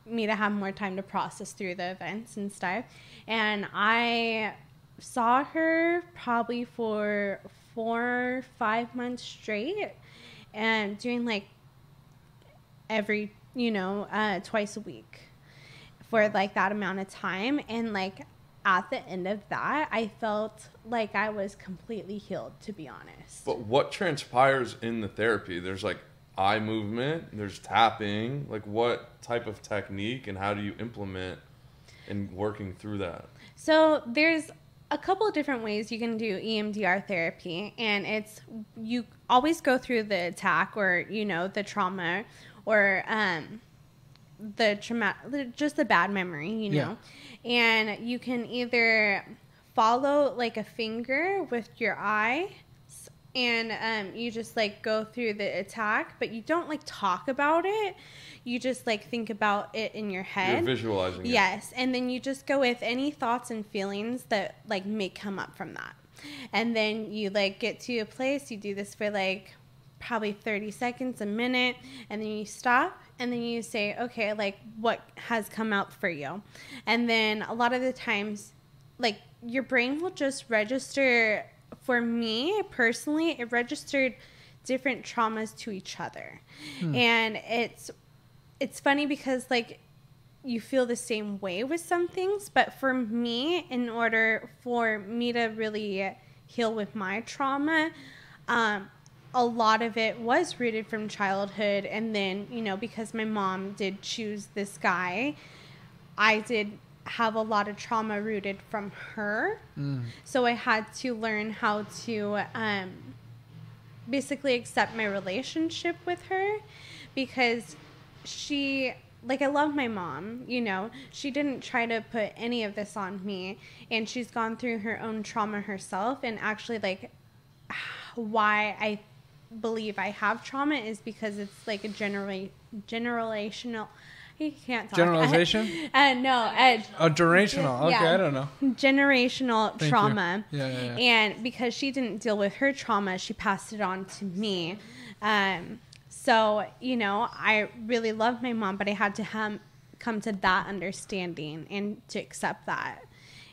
me to have more time to process through the events and stuff. And I saw her probably for 4 or 5 months straight and doing like every, twice a week for like that amount of time. And like at the end of that, I felt like I was completely healed, to be honest. But what transpires in the therapy? There's like eye movement, there's tapping. Like what type of technique and how do you implement in working through that? So there's a couple of different ways you can do EMDR therapy, and it's you always go through the attack or the trauma or the trauma, just the bad memory, Yeah. and you can either follow like a finger with your eye, and you just like go through the attack, but you don't like talk about it. You just like think about it in your head. You're visualizing it. Yes, and then you just go with any thoughts and feelings that like may come up from that. And then you like get to a place, you do this for like probably 30 seconds, a minute, and then you stop, and then you say, okay, like what has come out for you? And then a lot of the times, like your brain will just register. For me personally, it registered different traumas to each other. And it's funny because like you feel the same way with some things, but for me, in order for me to really heal with my trauma, a lot of it was rooted from childhood. And then, you know, because my mom did choose this guy, I did have a lot of trauma rooted from her. So I had to learn how to basically accept my relationship with her, because she, like, I love my mom, you know, she didn't try to put any of this on me, and she's gone through her own trauma herself. And actually, like, why I believe I have trauma is because it's like a generational. He can't talk. Generalization? No. Generational. Okay, yeah. I don't know. Generational Thank trauma. you. Yeah. And because she didn't deal with her trauma, she passed it on to me. So, you know, I really love my mom, but I had to come to that understanding and to accept that.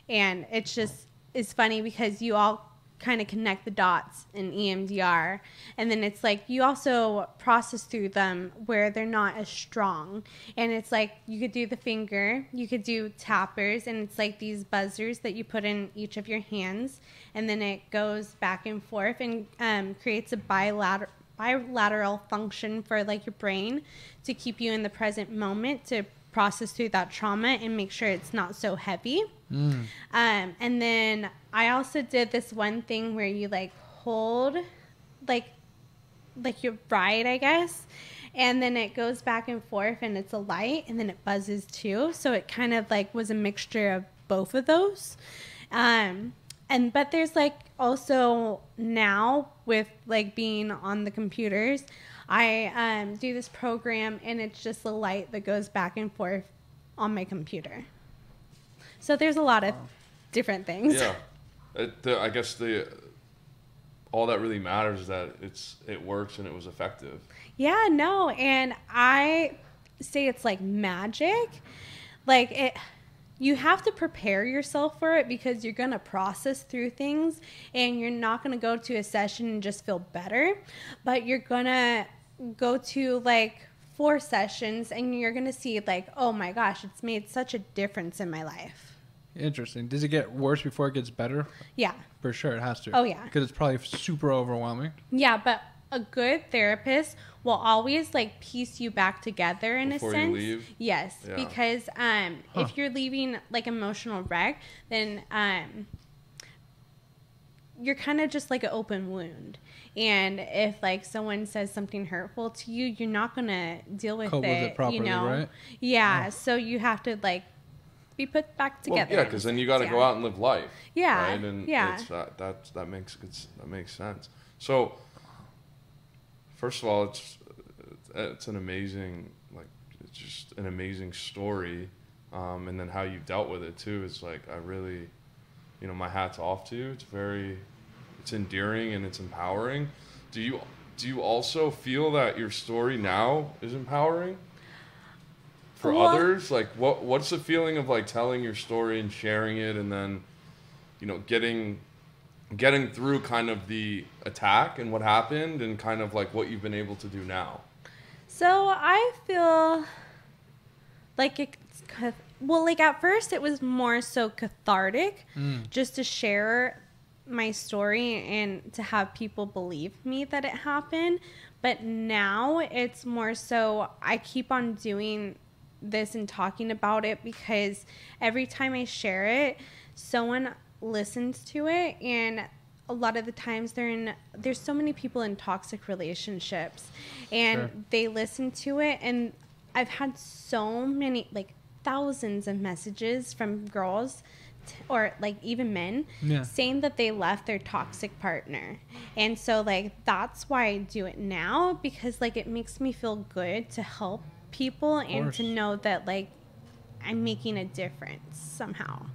And it's funny because you all kind of connect the dots in EMDR, and then it's like you also process through them where they're not as strong. And it's like you could do the finger, you could do tappers, and it's like these buzzers that you put in each of your hands, and then it goes back and forth and creates a bilateral function for like your brain to keep you in the present moment, to process through that trauma and make sure it's not so heavy. And then I also did this one thing where you like hold like your ride, I guess, and then it goes back and forth, and it's a light, and then it buzzes too. So it kind of like was a mixture of both of those. But there's like also now with like being on the computers, I do this program, and it's just a light that goes back and forth on my computer. So there's a lot of different things. Yeah, I guess all that really matters is that it works and it was effective. Yeah, no, and I say it's like magic. Like you have to prepare yourself for it, because you're going to process through things, and you're not going to go to a session and just feel better, but you're going to go to like 4 sessions, and you're going to see like, oh my gosh, it's made such a difference in my life. Interesting. Does it get worse before it gets better? Yeah. For sure, it has to. Oh, yeah. Because it's probably super overwhelming. Yeah, but a good therapist will always like piece you back together in Before a sense. you leave? Yes, Yeah. because if you're leaving like emotional wreck, then you're kind of just like an open wound. And if like someone says something hurtful to you, you're not gonna deal with Cope with it properly, you know? right? Yeah. So you have to like be put back together. Well, yeah, because then you got to go out and live life. Yeah. Right? And yeah. that makes sense. So, first of all, it's an amazing, like, it's just an amazing story, and then how you dealt with it too is like, I really, you know, my hat's off to you. It's endearing and it's empowering. Do you also feel that your story now is empowering for others? Like, what's the feeling of like telling your story and sharing it, and then, you know, getting through kind of the attack and what happened, and kind of like what you've been able to do now? So I feel like like at first it was more so cathartic, just to share my story and to have people believe me that it happened. But now it's more so I keep on doing this and talking about it, because every time I share it, someone listens to it. And a lot of the times there's so many people in toxic relationships, and Sure. they listen to it. And I've had so many, like thousands of messages from girls or like even men, saying that they left their toxic partner. And so like that's why I do it now, because like it makes me feel good to help people and to know that like I'm making a difference somehow.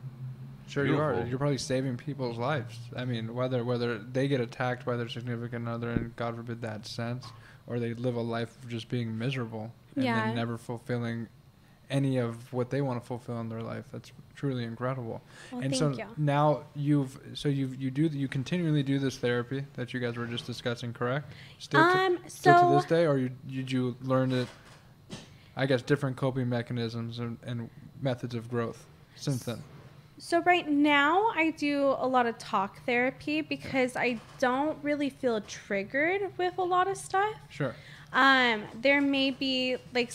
Sure. Beautiful. You are. You're probably saving people's lives. I mean, whether they get attacked by their significant other, and God forbid that sense, or they live a life of just being miserable and then never fulfilling any of what they want to fulfill in their life. That's truly incredible. Well, and thank so you. now you continually do this therapy that you guys were just discussing, correct? Still to this day, or did you learn it, I guess, different coping mechanisms and methods of growth since then? So right now I do a lot of talk therapy because I don't really feel triggered with a lot of stuff. Sure. There may be like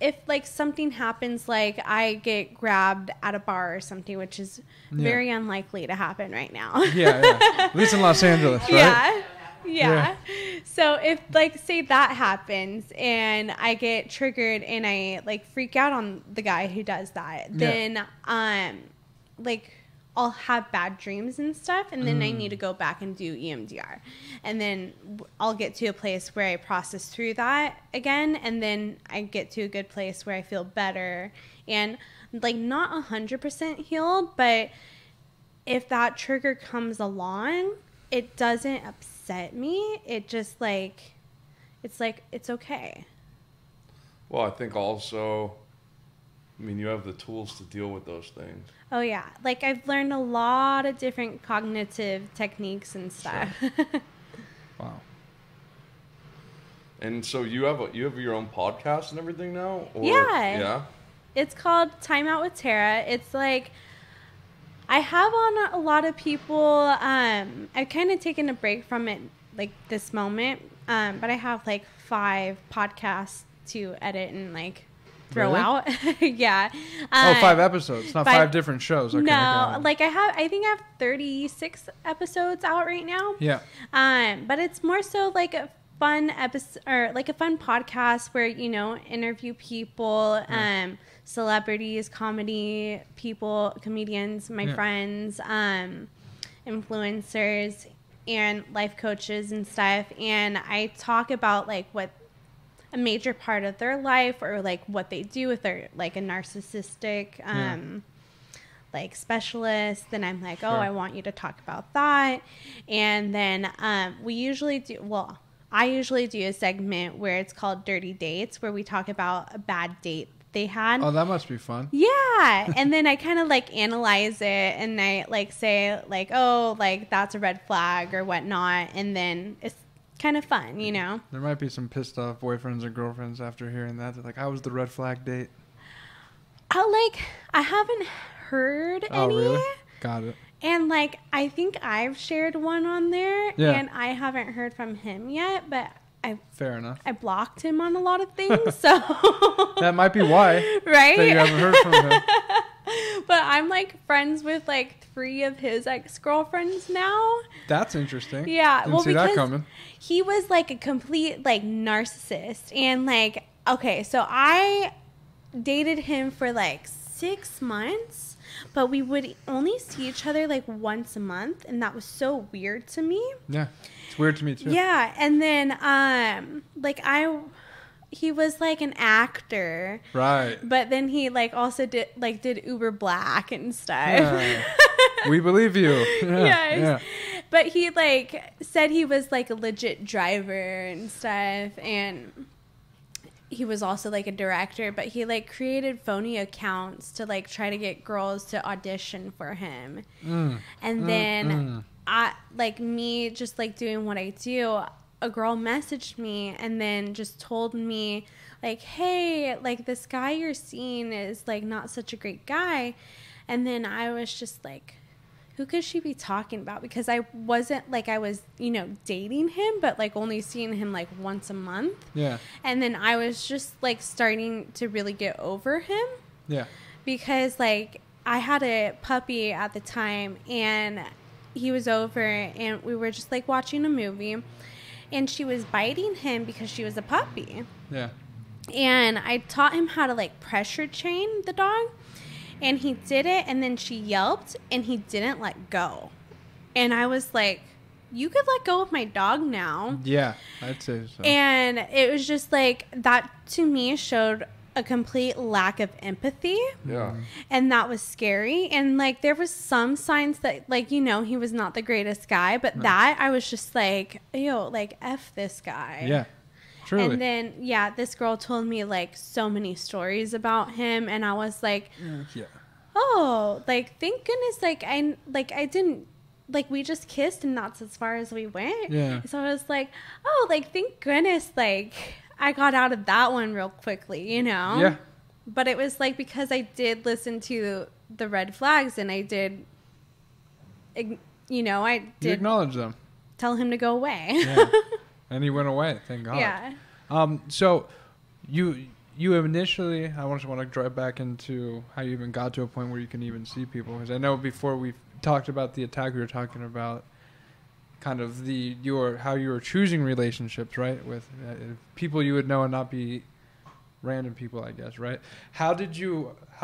if like something happens, like I get grabbed at a bar or something, which is very unlikely to happen right now. At least in Los Angeles, right? Yeah. So if like say that happens and I get triggered and I like freak out on the guy who does that, then like I'll have bad dreams and stuff, and then I need to go back and do EMDR, and then I'll get to a place where I process through that again, and then I get to a good place where I feel better and like not 100% healed, but if that trigger comes along, it doesn't upset me. It just like it's okay. Well, I think also, I mean, you have the tools to deal with those things. Oh yeah, like I've learned a lot of different cognitive techniques and stuff. Sure. Wow. And so you have your own podcast and everything now? Or, yeah. It's called Time Out with Terra. It's like I have on a lot of people. I've kind of taken a break from it like this moment, but I have like 5 podcasts to edit and like throw out. Yeah. 5 episodes, not 5 different shows. Okay, no, like I think I have 36 episodes out right now. Yeah. But it's more so like a fun episode or like a fun podcast where, you know, interview people, celebrities, comedy people, comedians, my friends, influencers, and life coaches and stuff. And I talk about like what a major part of their life or like what they do if they're like a narcissistic like specialist. Then I'm like, I want you to talk about that. And then I usually do a segment where it's called Dirty Dates, where we talk about a bad date they had. Oh, that must be fun. Yeah. And then I kind of like analyze it and I like say like, oh, like that's a red flag or whatnot. And then it's kind of fun, you know? There might be some pissed off boyfriends or girlfriends after hearing that. They're like, how was the red flag date? I haven't heard any. Oh, really? Got it. And like, I think I've shared one on there and I haven't heard from him yet, but fair enough. I blocked him on a lot of things, so that might be why. Right? That you haven't heard from him. But I'm like friends with like 3 of his ex-girlfriends now. That's interesting. Yeah. Didn't see that coming. He was like a complete like narcissist. And like, okay, so I dated him for like 6 months, but we would only see each other like once a month, and that was so weird to me. Yeah. It's weird to me too. Yeah. And then he was like an actor. Right. But then he like also did Uber Black and stuff. Yeah. We believe you. Yes. Yeah. But he like said he was like a legit driver and stuff, and he was also like a director, but he like created phony accounts to like try to get girls to audition for him. And then I like me just like doing what I do, a girl messaged me and then just told me like, hey, like this guy you're seeing is like not such a great guy. And then I was just like, who could she be talking about? Because I wasn't like, I was, you know, dating him, but like only seeing him like once a month. Yeah. And then I was just like starting to really get over him. Yeah. Because like I had a puppy at the time and he was over and we were just like watching a movie and she was biting him because she was a puppy. Yeah. And I taught him how to like pressure train the dog. And he did it, and then she yelped, and he didn't let go. And I was like, you could let go of my dog now. Yeah, I'd say so. And it was just like, that to me showed a complete lack of empathy. Yeah. And that was scary. And like, there was some signs that, like, you know, he was not the greatest guy, but that I was just like, yo, like, F this guy. Yeah. Truly. And then, yeah, this girl told me like so many stories about him, and I was like, yeah. oh, like, thank goodness, I didn't, like, we just kissed and that's as far as we went. Yeah. So I was like, oh, like, thank goodness, like, I got out of that one real quickly, you know? Yeah. But it was like, because I did listen to the red flags, and I did, you know, I You did acknowledge them. tell him to go away. Yeah. And he went away, thank God. Yeah. So you initially, I want to drive back into how you even got to a point where you can even see people, because I know before we talked about the attack, we were talking about kind of how you were choosing relationships, right, with people you would know and not be random people, I guess, right? How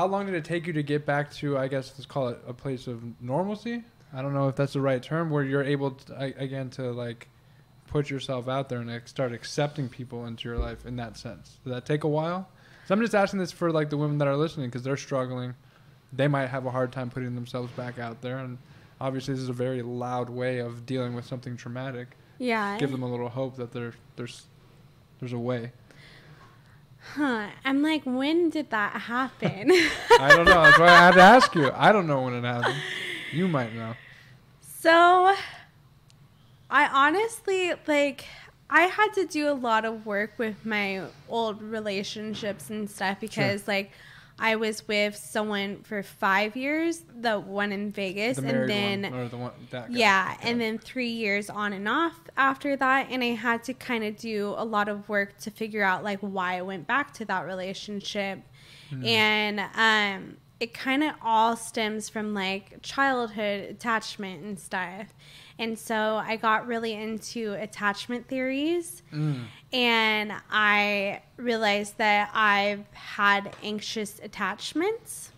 long did it take you to get back to, I guess, let's call it a place of normalcy? I don't know if that's the right term, where you're able to, again, to like put yourself out there and start accepting people into your life in that sense. Did that take a while? So I'm just asking this for like the women that are listening, because they're struggling. They might have a hard time putting themselves back out there, and obviously this is a very loud way of dealing with something traumatic. Yeah. Give them a little hope that there's a way. Huh. I'm like, when did that happen? I don't know. That's why I had to ask you. I don't know when it happened. You might know. So, I honestly, like, I had to do a lot of work with my old relationships and stuff, because, like, I was with someone for 5 years, the one in Vegas, The and married then one, or the one, that guy. yeah, and then 3 years on and off after that, and I had to kind of do a lot of work to figure out like why I went back to that relationship. And it kind of all stems from like childhood attachment and stuff. And so I got really into attachment theories, and I realized that I've had anxious attachments.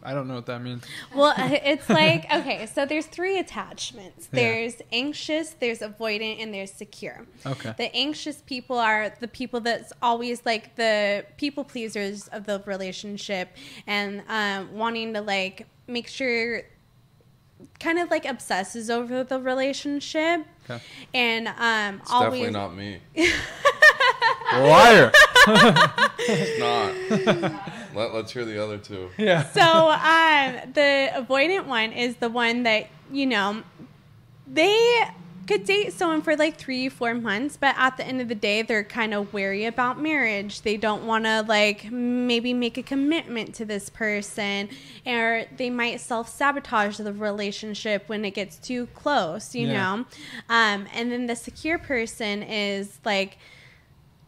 I don't know what that means. Well, it's like, okay, so there's 3 attachments. Yeah. There's anxious, there's avoidant, and there's secure. Okay. The anxious people are the people that's always like the people pleasers of the relationship, and wanting to like make sure, kind of like obsesses over the relationship. Okay. And It's always definitely not me. Liar. It's not. Let's hear the other two. Yeah. So the avoidant one is the one that, you know, they could date someone for like 3-4 months, but at the end of the day, they're kind of wary about marriage. They don't want to like maybe make a commitment to this person, or they might self-sabotage the relationship when it gets too close, you know? And then the secure person is like,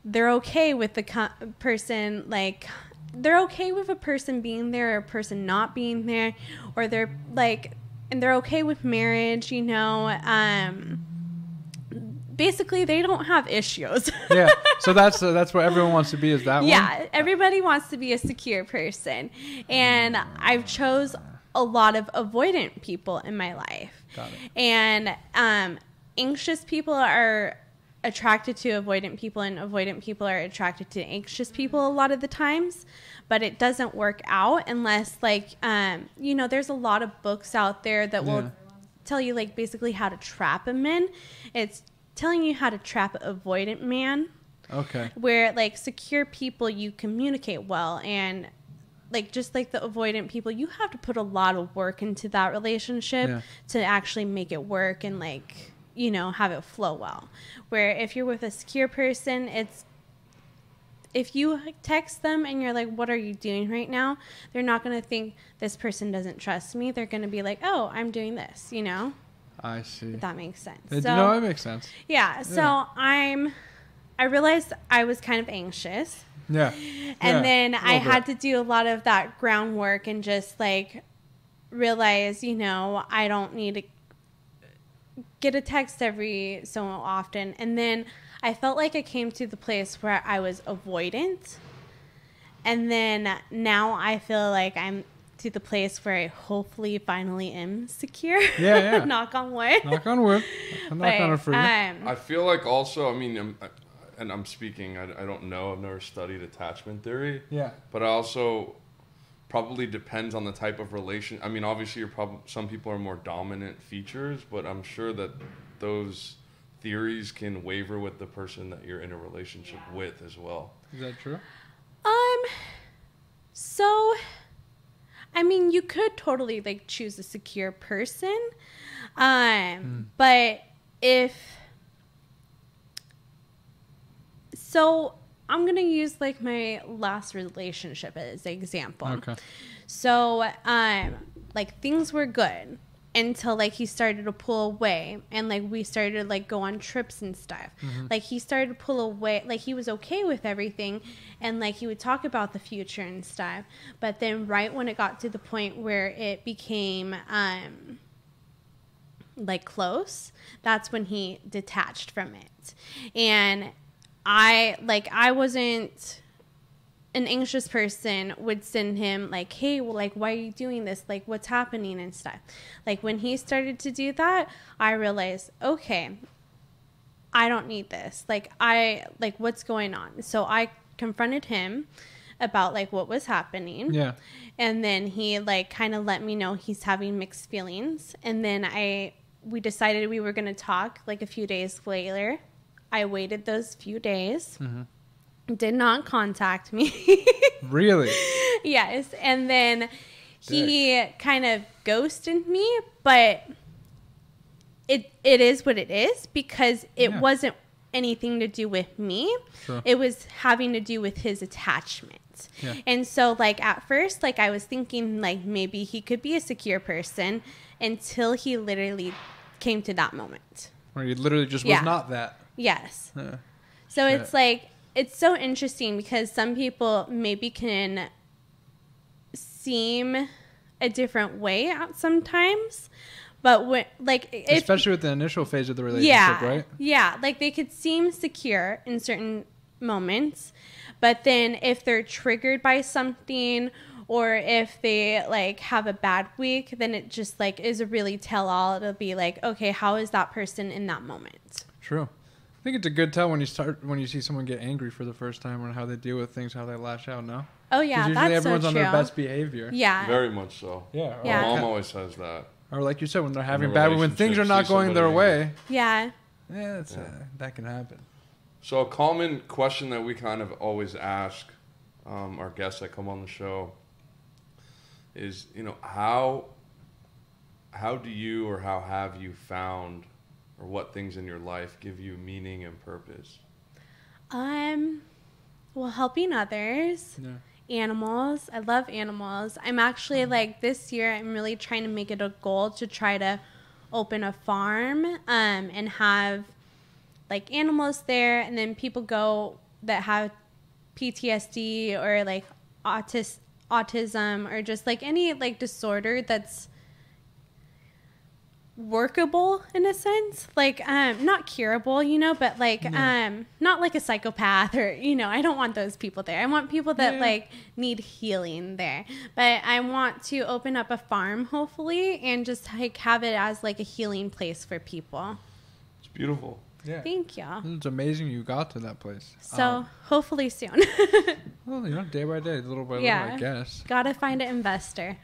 they're okay with the person, like, they're okay with a person being there or a person not being there, or they're like, and they're okay with marriage, you know. Basically, they don't have issues. Yeah. So that's what everyone wants to be, is that one? Yeah, everybody wants to be a secure person, and I've chose a lot of avoidant people in my life. Got it. And anxious people are attracted to avoidant people, and avoidant people are attracted to anxious people a lot of the times, but it doesn't work out unless like you know, there's a lot of books out there that will tell you like basically how to trap a man. It's telling you how to trap an avoidant man. Okay. Where like secure people, you communicate well, and like just like the avoidant people, you have to put a lot of work into that relationship to actually make it work and like, you know, have it flow well. Where if you're with a secure person, it's, if you text them and you're like, what are you doing right now? They're not going to think this person doesn't trust me. They're going to be like, oh, I'm doing this, you know? I see. If that makes sense. No, it makes sense. Yeah. So I realized I was kind of anxious. Yeah. And then I had to do a lot of that groundwork and just like realize, you know, I don't need to get a text every so often. And then I felt like I came to the place where I was avoidant. And then now I feel like I'm to the place where I hopefully finally am secure. Yeah. Knock on wood. Knock on wood. I'm not on it for you. I feel like also, I mean, and I'm speaking, I don't know, I've never studied attachment theory. Yeah. But I also probably depends on the type of relation. I mean, obviously, some people are more dominant features, but I'm sure that those theories can waver with the person that you're in a relationship with as well. Is that true? So, I mean, you could totally like choose a secure person, but so I'm gonna use like my last relationship as an example. Okay. So, like things were good until like he started to pull away, and like we started to like go on trips and stuff. Like he started to pull away, like he was okay with everything, and like he would talk about the future and stuff. But then right when it got to the point where it became like close, that's when he detached from it. And I wasn't an anxious person, would send him like, hey, well, like, why are you doing this? Like, what's happening and stuff. Like when he started to do that, I realized, okay, I don't need this. Like what's going on? So I confronted him about like what was happening. Yeah. And then he like kind of let me know he's having mixed feelings. And then we decided we were going to talk like a few days later. I waited those few days. Did not contact me. Really? Yes. And then he kind of ghosted me, but it is what it is, because it wasn't anything to do with me. Sure. It was having to do with his attachment. Yeah. And so like at first, like I was thinking like maybe he could be a secure person until he literally came to that moment. Where he literally just was not that. Yes. Yeah. So Shit. it's like, it's so interesting because some people maybe can seem a different way out sometimes, but when like especially with the initial phase of the relationship, right? Yeah, like they could seem secure in certain moments, but then if they're triggered by something, or if they like have a bad week, then it just like is a really tell-all. It'll be like, okay, how is that person in that moment? True. I think it's a good tell when you see someone get angry for the first time, or how they deal with things, how they lash out. No. Oh yeah, usually that's everyone's so on true. their best behavior. Yeah. Very much so. Yeah. Yeah. My mom always says that. Or like you said, when they're having a bad, when things are relationship, not see going their somebody way. Yeah. Yeah, that can happen. So a common question that we kind of always ask our guests that come on the show is, how do you, or how have you found, or what things in your life give you meaning and purpose? Well, helping others. Yeah. Animals. I love animals. I'm actually like this year I'm really trying to make it a goal to try to open a farm and have like animals there, and then people go that have PTSD or like autism or just like any like disorder that's workable in a sense, like not curable, but like not like a psychopath, or I don't want those people there. I want people that like need healing there, but I want to open up a farm hopefully and just like have it as like a healing place for people. It's beautiful. Yeah. Thank you. It's amazing you got to that place. So hopefully soon. Well, day by day, little by little, I guess. Gotta find an investor.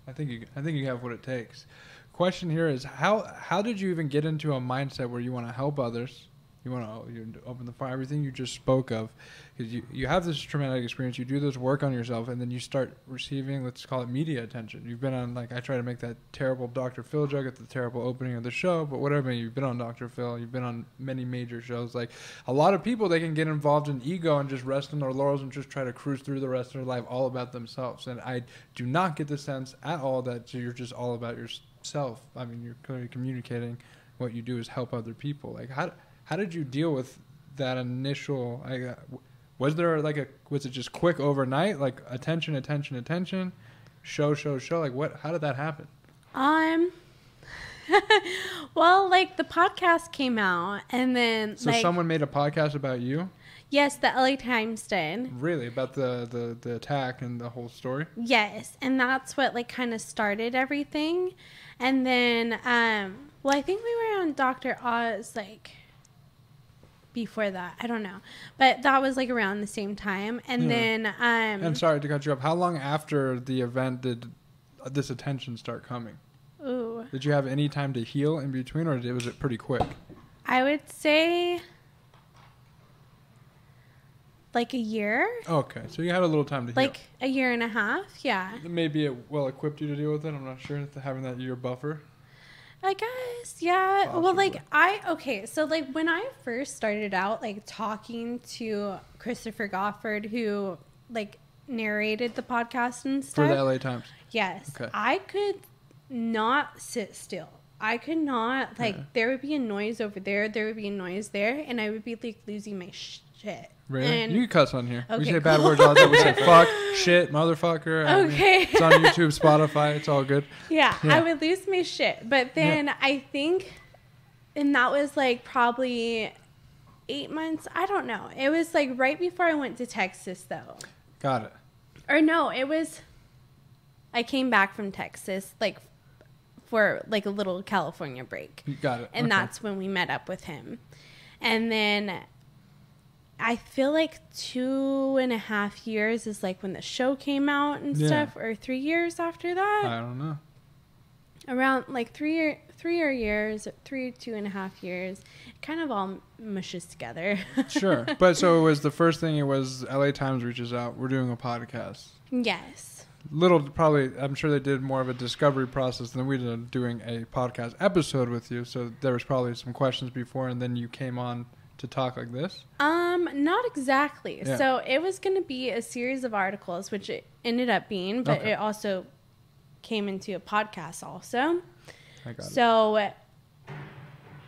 I think you have what it takes. Question here is how did you even get into a mindset where you want to help others? You want to open the fire, everything you just spoke of, because you have this traumatic experience, you do this work on yourself, and then you start receiving, let's call it media attention. You've been on, like, I try to make that terrible Dr. Phil joke at the terrible opening of the show, but whatever, you've been on Dr. Phil, you've been on many major shows. Like, a lot of people, they can get involved in ego and just rest on their laurels and just try to cruise through the rest of their life all about themselves. And I do not get the sense at all that you're just all about yourself. I mean, you're clearly communicating what you do is help other people. Like, how did you deal with that initial? Was it just quick overnight? Like attention, show. Like how did that happen? Well, like the podcast came out, and then so someone made a podcast about you. Yes, the LA Times did. Really? About the attack and the whole story? Yes, and that's what like kind of started everything. And then, well, I think we were on Dr. Oz like before that. I don't know, but that was like around the same time. And then, and sorry to cut you off. How long after the event did this attention start coming? Ooh, Did you have any time to heal in between, or was it pretty quick? I would say like a year. Okay, so you had a little time to heal. Like a year and a half, yeah. Maybe it well equipped you to deal with it. I'm not sure, having that year buffer. I guess, yeah. Possibly. Well, like so like when I first started out, like talking to Christopher Goffard, who like narrated the podcast and stuff. For the LA Times. Yes. Okay. I could not sit still. I could not, like, there would be a noise over there, there would be a noise there, and I would be like losing my shit. Really? And You can cuss on here. Okay, We say bad words all the time. We say fuck, shit, motherfucker. I mean, Okay. it's on YouTube, Spotify. It's all good. Yeah, Yeah. I would lose my shit. But then I think, and that was like probably 8 months. I don't know. It was like right before I went to Texas, though. Got it. Or no, it was, I came back from Texas, like, for like a little California break. You got it. And Okay. that's when we met up with him. And then I feel like 2.5 years is like when the show came out and stuff, or 3 years after that. I don't know. Around like 3 years, 2.5 years. It kind of all mushes together. Sure. But so it was the first thing, it was LA Times reaches out. We're doing a podcast. Yes. Probably, I'm sure they did more of a discovery process than we did doing a podcast episode with you. So there was probably some questions before, and then you came on to talk like this. Not exactly. Yeah. So it was going to be a series of articles, which it ended up being, but Okay. it also came into a podcast also. I got it. So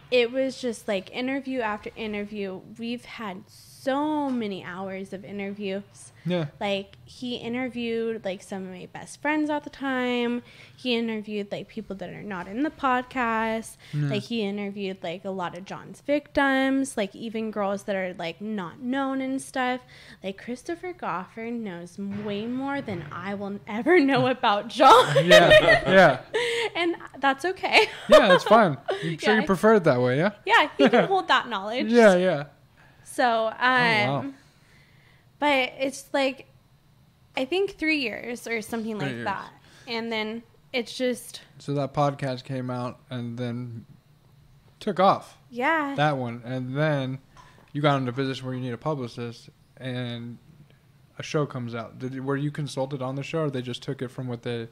it was just like interview after interview. We've had so many hours of interviews. Yeah. Like, he interviewed like some of my best friends at the time. He interviewed like people that are not in the podcast. Like, he interviewed like a lot of John's victims, like even girls that are like not known and stuff. Like, Christopher Goffard knows way more than I will ever know about John. Yeah. And that's okay. Yeah, that's fine. I'm sure Yeah. you prefer it that way, yeah? Yeah, he can hold that knowledge. Yeah. So, wow. but it's like, I think 3 years or something 3 like years. that. And then it's just, So that podcast came out and then took off. yeah. That one. And then you got into a position where you need a publicist and a show comes out. Were you consulted on the show, or they just took it from what they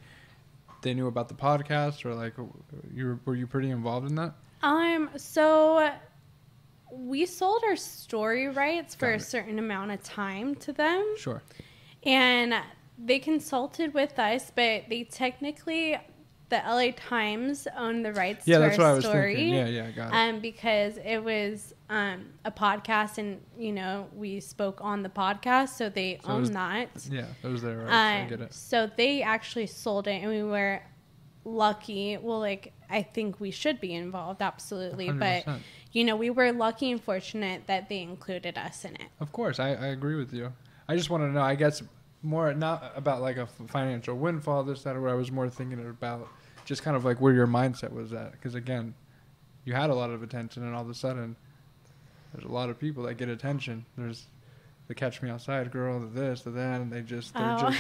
knew about the podcast, or like were you pretty involved in that? So we sold our story rights for Got a it. certain amount of time to them. Sure. And they consulted with us, but they technically, the LA Times owned the rights Yeah, to that's our what I was story. thinking. Yeah, got it. Because it was a podcast, and we spoke on the podcast, so they So it own was- that. Yeah, that was their rights. I get it. So they actually sold it, and we were lucky. Well, like, I think we should be involved, absolutely, 100%. but we were lucky and fortunate that they included us in it. Of course, I agree with you. I just want to know, I guess, more not about like a financial windfall, this, that, or what. I was more thinking about just kind of like where your mindset was at. Because again, you had a lot of attention, and all of a sudden, there's a lot of people that get attention. There's the Catch Me Outside girl, the this, the that, and they're just,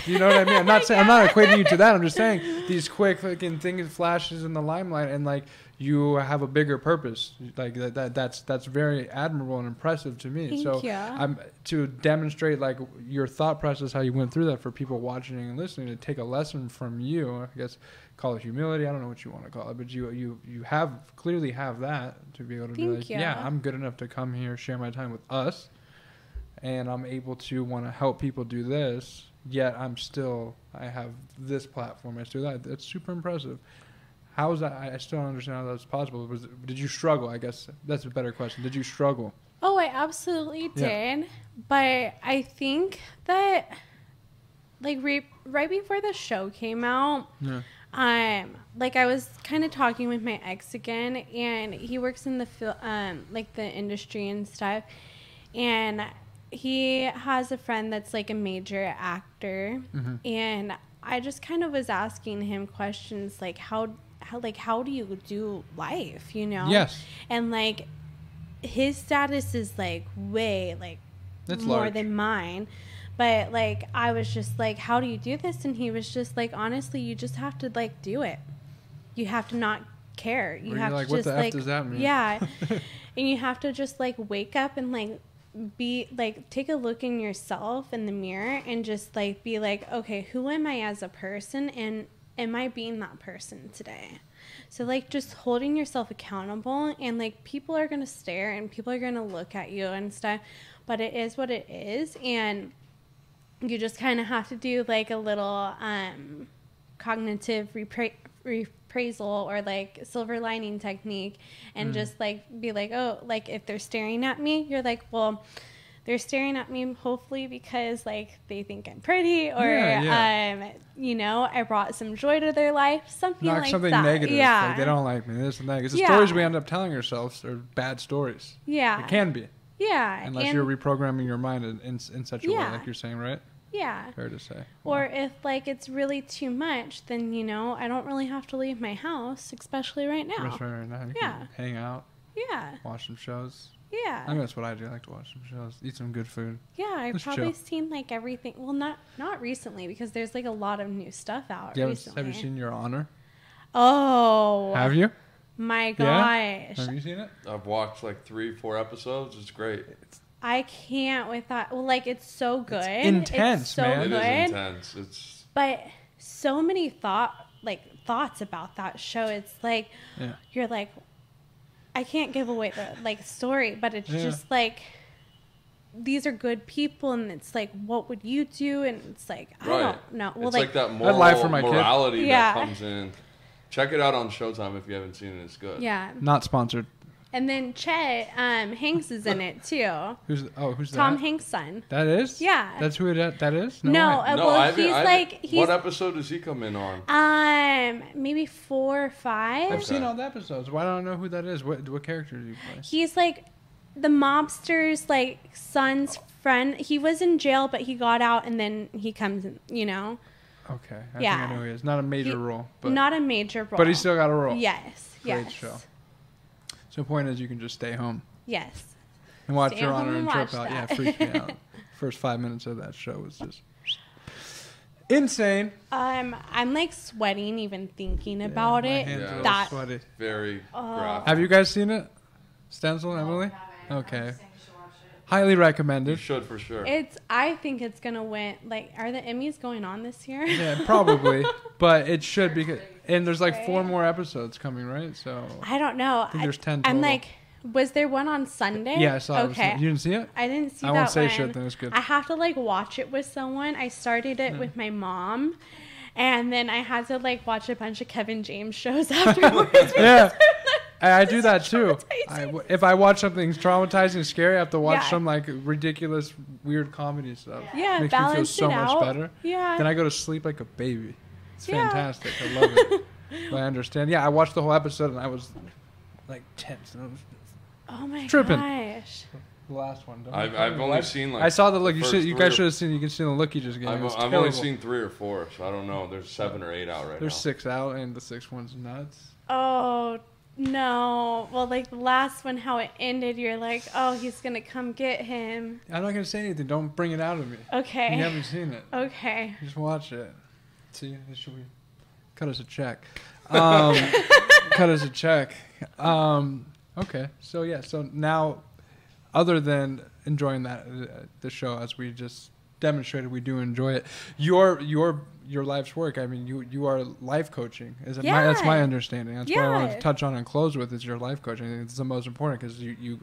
you know what I mean? I'm not saying, I'm not equating you to that. I'm just saying these quick fucking things, flashes in the limelight, and like you have a bigger purpose. Like that's very admirable and impressive to me. Thank so you. I'm to demonstrate like your thought process, how you went through that for people watching and listening, to take a lesson from you. I guess call it humility. I don't know what you want to call it, but you have clearly have that to be able to be like, you. yeah, I'm good enough to come here, share my time with us. And I'm able to want to help people do this, yet I have this platform. I do that. It's super impressive. How is that? I still don't understand how that's possible. Did you struggle? I guess that's a better question. Did you struggle? Oh, I absolutely did. Yeah. But I think that, like, right before the show came out, like, I was kind of talking with my ex again, and he works in the the industry and stuff, and he has a friend that's like a major actor, and I just kind of was asking him questions like how do you do life, you know? Yes. And like his status is like way like It's more large. than mine. But like I was just like, how do you do this? And he was just like, honestly, you just have to like do it. You have to not care. You Were have you like, to what just the F like, does that mean? yeah. And you have to just like wake up and like be like, take a look in yourself in the mirror and just like be like, okay, who am I as a person, and am I being that person today? So like just holding yourself accountable, and like people are gonna stare and people are gonna look at you and stuff, but it is what it is, and you just kind of have to do like a little cognitive rephrasal or like silver lining technique, and just like be like, oh, like if they're staring at me, you're like, well, they're staring at me hopefully because like they think I'm pretty, or you know, I brought some joy to their life, something Not like something that. negative. Yeah, Like they don't like me. This and that. Because the Yeah. stories we end up telling ourselves are bad stories. yeah, It can be. yeah, Unless and, you're reprogramming your mind in such a way, Yeah. like you're saying, right? yeah. Fair to say. Or if like it's really too much, then you know I don't really have to leave my house, especially right now. Just right now, you Yeah. can hang out, Yeah, watch some shows. yeah. I mean, that's what I do. I like to watch some shows, eat some good food. Yeah, I've Just probably chill. seen like everything. Well, not recently, because there's like a lot of new stuff out recently. Have you seen Your Honor? Oh, Have you? my Yeah? gosh! Have you seen it? I've watched like 3-4 episodes. It's great. I can't with that. Well, like it's so good. intense, it's so man. It good. is intense. It's But so many thoughts about that show. It's like Yeah. you're like, I can't give away the like story, but it's Yeah. just like these are good people, and it's like, what would you do? And it's like, I right. don't know. Well, It's like that I'd lie for my kid. morality Yeah. that comes in. Check it out on Showtime if you haven't seen it. It's good. yeah. Not sponsored. And then Chet Hanks is in it too. Who's Tom that? Hanks' son. That is? Yeah. That's who that is? No, way. No, well, I haven't- he's I like haven't- he's What episode does he come in on? maybe 4 or 5. I've seen all the episodes. Why don't I know who that is? What character do you play? He's like the mobster's like son's friend. He was in jail, but he got out, and then he comes in, you know. Okay. I Yeah. think I know who he is. Not a major He- role, but Not a major role. but he still got a role. Yes. Great Yes. show. So the point is you can just stay home Yes. and watch Stay Your home Honor and and trip watch out. Yeah, that. freaked me out. First 5 minutes of that show was just insane. I'm like sweating even thinking about my it. hands Yeah. are all That sweaty. Very Oh. graphic. Have you guys seen it? Stencil, Emily? Okay. Highly You recommended. should for sure. I think it's gonna win. Like, are the Emmys going on this year? Yeah, probably. But it should because and there's like 4 Right. more episodes coming, right? So I don't know. I think there's 10 I'm total. like, was there one on Sunday? yeah, I saw it. Okay. You didn't see it? I didn't see I that won't say one. shit, then it's good. I have to like watch it with someone. I started it with my mom, and then I had to like watch a bunch of Kevin James shows afterwards. Yeah. I do that too. traumatizing. If I watch something traumatizing, scary, I have to watch Yeah. some like ridiculous, weird comedy stuff. Yeah, Makes me feel balance so it much out. better. Yeah. Then I go to sleep like a baby. It's Yeah. fantastic. I love it. But I understand. Yeah, I watched the whole episode and I was like tense. And I was Oh my Tripping. gosh. the last one. Don't I've you tell me only what? seen like I saw the look. You first should. You 3 guys or- should have seen. You can see the look he just gave. It was I've only terrible. seen 3 or 4, so I don't know. There's 7 or 8 out right There's now. 6 out, and the 6th one's nuts. Oh no. Well, like the last one, how it ended, you're like, oh, he's gonna come get him. I'm not gonna say anything. Don't bring it out of me. Okay. You haven't seen it. Okay. Just watch it. See, should we cut us a check? Cut us a check. Okay, so yeah, so now, other than enjoying the show as we just demonstrated, we do enjoy it. Your life's work. I mean, you are life coaching. Is it Yeah. that's my understanding. That's what I want Yeah. to touch on and close with. Is your life coaching? I think it's the most important because you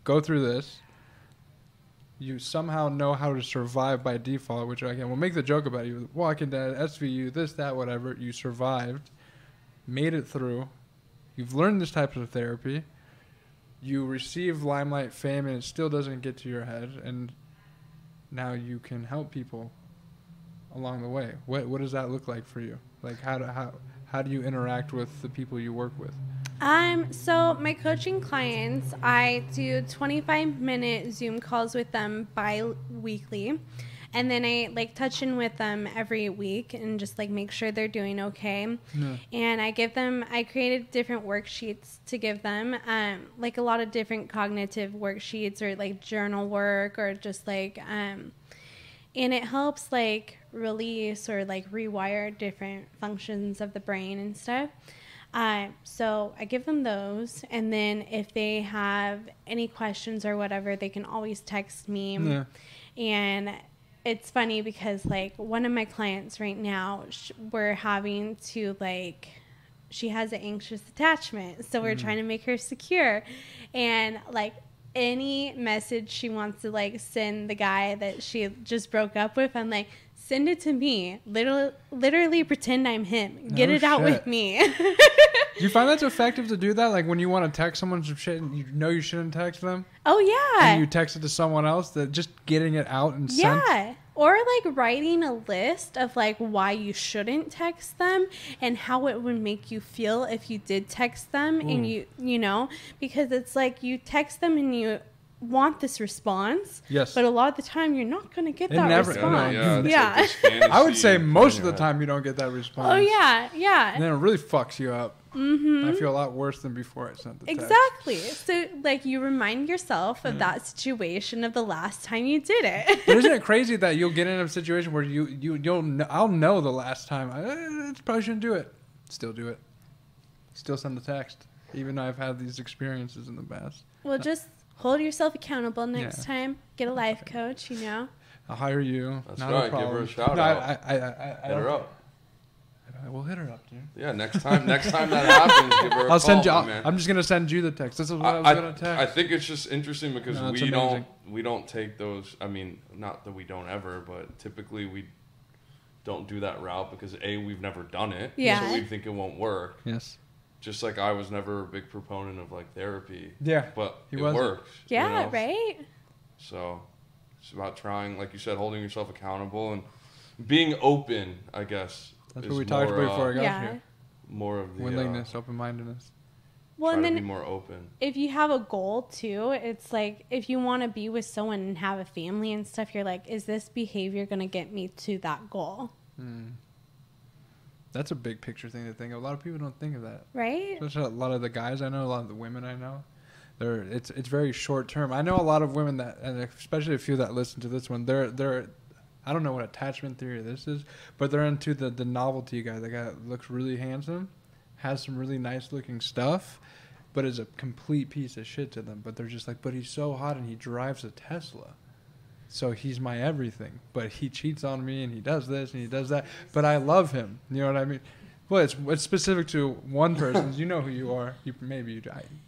go through this. You somehow know how to survive by default, which again, we'll make the joke about you. Walking Dead, SVU, this, that, whatever. You survived, made it through. You've learned this type of therapy. You receive limelight, fame, and it still doesn't get to your head. And now you can help people along the way. What does that look like for you? Like how do you interact with the people you work with? So my coaching clients, I do 25-minute Zoom calls with them bi-weekly. And then I like touch in with them every week and just like make sure they're doing okay. Yeah. And I created different worksheets to give them, like a lot of different cognitive worksheets or like journal work or just like, and it helps like release or like rewire different functions of the brain and stuff. So I give them those, and then if they have any questions or whatever, they can always text me. Yeah. And it's funny because like one of my clients right now, we're having to like, she has an anxious attachment, so we're trying to make her secure, and like any message she wants to like send the guy that she just broke up with, I'm like, send it to me. Literally pretend I'm him. Get it out with me. Do you find that's effective to do that? Like when you want to text someone some shit and you know you shouldn't text them? Oh, yeah. And you text it to someone else, that just getting it out and sent? Yeah. Or like writing a list of like why you shouldn't text them and how it would make you feel if you did text them. And you know, because it's like you text them and you want this response, yes, but a lot of the time you're not going to get that response. Yeah. I would say most of the time you don't get that response. Oh yeah. And then it really fucks you up. I feel a lot worse than before I sent the text. Exactly. So like you remind yourself of that situation of the last time you did it. But isn't it crazy that you'll get in a situation where I'll know the last time I probably shouldn't do it, still do it, still send the text, even though I've had these experiences in the past. Well, just hold yourself accountable next time. Get a life coach, you know. I'll hire you. That's not right. a problem. Give her a shout out. I hit her up. We'll hit her up, dude. Yeah, next time that happens, give her a call. Send you. Man. I'm just gonna send you the text. This is what I was gonna text. I think it's just interesting because we don't take those. I mean, not that we don't ever, but typically we don't do that route because we've never done it. Yeah. So we think it won't work. Yes. Just like I was never a big proponent of like therapy. Yeah. But it wasn't. works. Yeah. You know? Right. So it's about trying, like you said, holding yourself accountable and being open, I guess. That's what we talked about before I got here. More of the willingness, open-mindedness. Well, and then be more open. If you have a goal too, it's like if you want to be with someone and have a family and stuff, you're like, is this behavior going to get me to that goal? That's a big picture thing to think of. A lot of people don't think of that. Right? Especially a lot of the guys I know, a lot of the women I know. It's very short term. I know a lot of women that, and especially a few that listen to this one, they're I don't know what attachment theory this is, but they're into the novelty guy. The guy that looks really handsome, has some really nice looking stuff, but is a complete piece of shit to them. But they're just like, but he's so hot and he drives a Tesla. So he's my everything. But he cheats on me and he does this and he does that. But I love him. You know what I mean? Well, it's specific to one person. You know who you are. You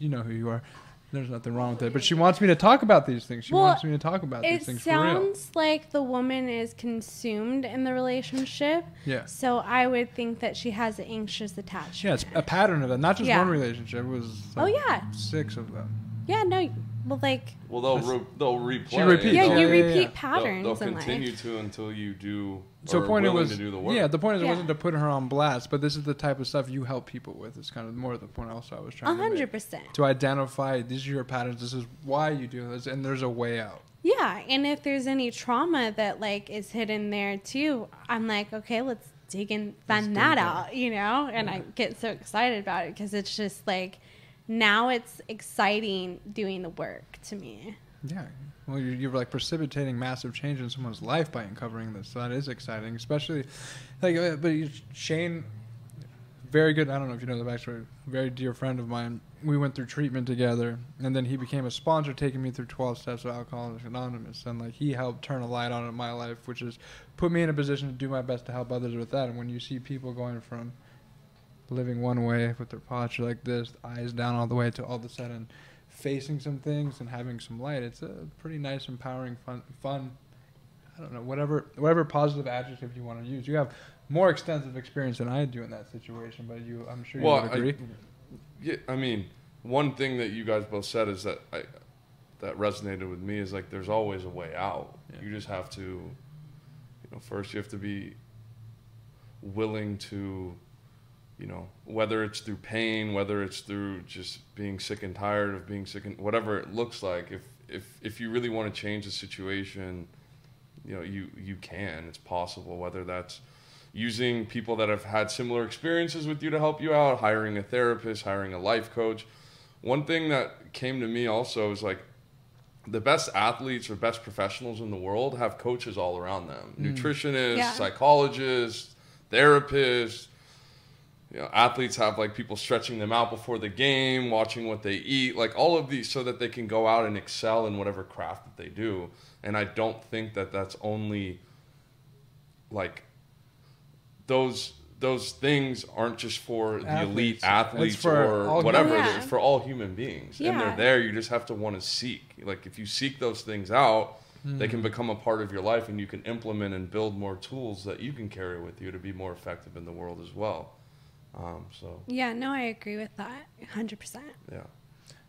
know who you are. There's nothing wrong with it. But she wants me to talk about these things. She wants me to talk about these things for real. It sounds like the woman is consumed in the relationship. Yeah. So I would think that she has an anxious attachment. Yeah, it's a pattern of it. Not just one relationship. It was like 6 of them. Yeah, no. Well, like... Well, they'll replay. She repeats. Yeah, you repeat patterns. They'll continue to until you do... So the point was, to do the work. Yeah, the point is it wasn't to put her on blast, but this is the type of stuff you help people with. It's kind of more the point also I was trying to make. 100%. To identify, these are your patterns, this is why you do this, and there's a way out. Yeah, and if there's any trauma that, like, is hidden there, too, I'm like, okay, let's dig and find that out, you know? And I get so excited about it because it's just, like, now it's exciting doing the work to me. Yeah. Well, you're like precipitating massive change in someone's life by uncovering this. So that is exciting, especially like. But Shane, very good. I don't know if you know the backstory. Very dear friend of mine. We went through treatment together, and then he became a sponsor, taking me through 12 steps of Alcoholics Anonymous, and like he helped turn a light on in my life, which is put me in a position to do my best to help others with that. And when you see people going from living one way with their posture like this, eyes down all the way, to all of a sudden facing some things and having some light, it's a pretty nice, empowering, fun. I don't know, whatever positive adjective you want to use. You have more extensive experience than I do in that situation, but I'm sure you would agree. I mean, one thing that you guys both said is that that resonated with me is like there's always a way out. Yeah. You just have to, first you have to be willing to you know, whether it's through pain, whether it's through just being sick and tired of being sick, and whatever it looks like, if you really want to change the situation, you know, you can. It's possible, whether that's using people that have had similar experiences with you to help you out, hiring a therapist, hiring a life coach. One thing that came to me also is like, the best athletes or best professionals in the world have coaches all around them. Nutritionists, psychologists, therapists. You know, athletes have like people stretching them out before the game, watching what they eat, like all of these, so that they can go out and excel in whatever craft that they do. And I don't think that that's only like those things aren't just for the elite athletes or whatever. It's for all human beings. And they're there. You just have to want to seek. Like if you seek those things out, they can become a part of your life, and you can implement and build more tools that you can carry with you to be more effective in the world as well. Yeah, no, I agree with that 100%. Yeah.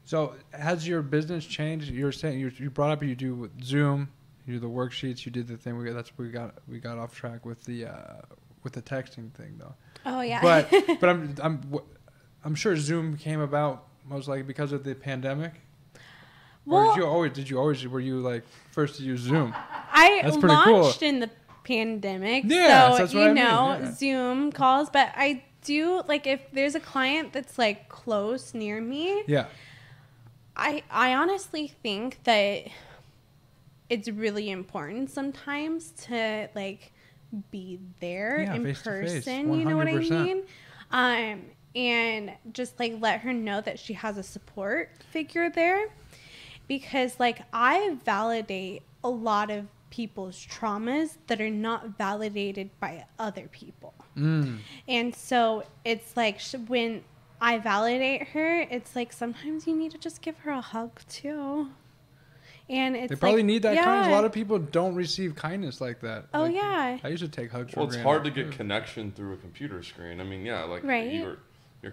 So has your business changed? You're saying you brought up you do Zoom, you do the worksheets, you did the thing. We got off track with the texting thing though. Oh yeah. But I'm sure Zoom came about most likely because of the pandemic. Well, Or did you always were you like first to use Zoom? That's launched in the pandemic. Yeah, so that's what I mean. Yeah. Zoom calls, but I do like if there's a client that's like close near me. Yeah. I honestly think that it's really important sometimes to like be there in person. You know what I mean? And just like let her know that she has a support figure there, because like I validate a lot of people's traumas that are not validated by other people. And so it's like when I validate her, it's like sometimes you need to just give her a hug too. And it's they probably like, need that kindness. A lot of people don't receive kindness like that. Oh like, yeah. I used to take hugs. Well, it's hard to get connection through a computer screen. I mean, yeah, like you're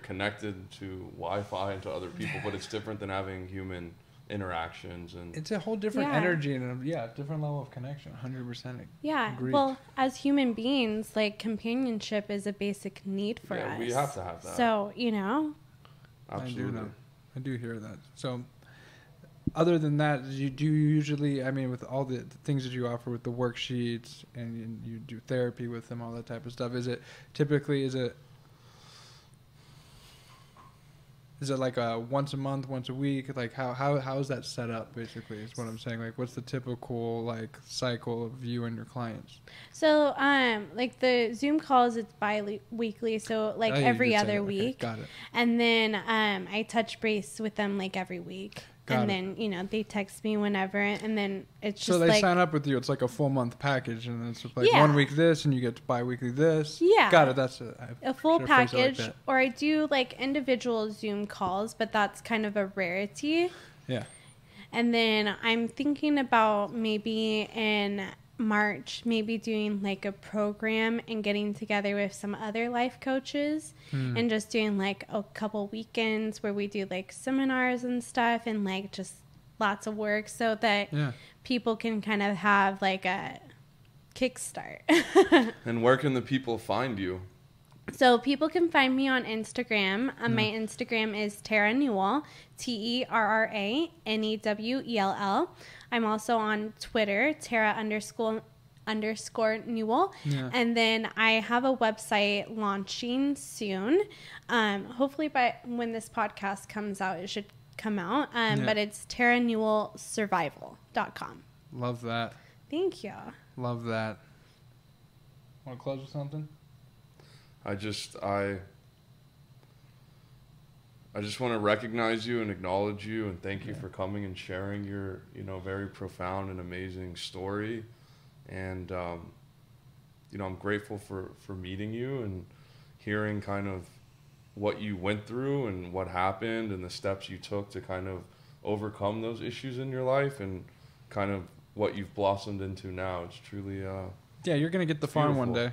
connected to Wi-Fi and to other people, but it's different than having human interactions, and it's a whole different energy and different level of connection. 100%. Yeah. Agreed. Well, as human beings, like companionship is a basic need for us. We have to have that. So you know. Absolutely. I do hear that. So, other than that, do you usually? I mean, with all the things that you offer with the worksheets and you do therapy with them, all that type of stuff. Is it like a once a month, once a week? Like how is that set up? Basically, is what I'm saying. Like, what's the typical like cycle of you and your clients? So, like the Zoom calls, it's bi-weekly, so like every other week. Got it. And then I touch base with them like every week. Then, you know, they text me whenever, and then it's just so they like, sign up with you. It's like a full month package, and it's like 1 week this, and you get bi-weekly this. Yeah. Got it. That's a full package. Like or I do like individual Zoom calls, but that's kind of a rarity. Yeah. And then I'm thinking about maybe in March, maybe doing like a program and getting together with some other life coaches and just doing like a couple weekends where we do like seminars and stuff and like just lots of work so that people can kind of have like a kickstart. And where can the people find you? So people can find me on Instagram. My Instagram is Terra Newell, TerraNewell. I'm also on Twitter, Terra_Newell. Yeah. And then I have a website launching soon. Hopefully by when this podcast comes out, it should come out. But it's TerraNewellSurvival.com. Love that. Thank you. Love that. Want to close with something? I just want to recognize you and acknowledge you and thank you for coming and sharing your, very profound and amazing story. And, I'm grateful for meeting you and hearing kind of what you went through and what happened and the steps you took to kind of overcome those issues in your life and kind of what you've blossomed into now. It's truly, you're going to get the farm one day.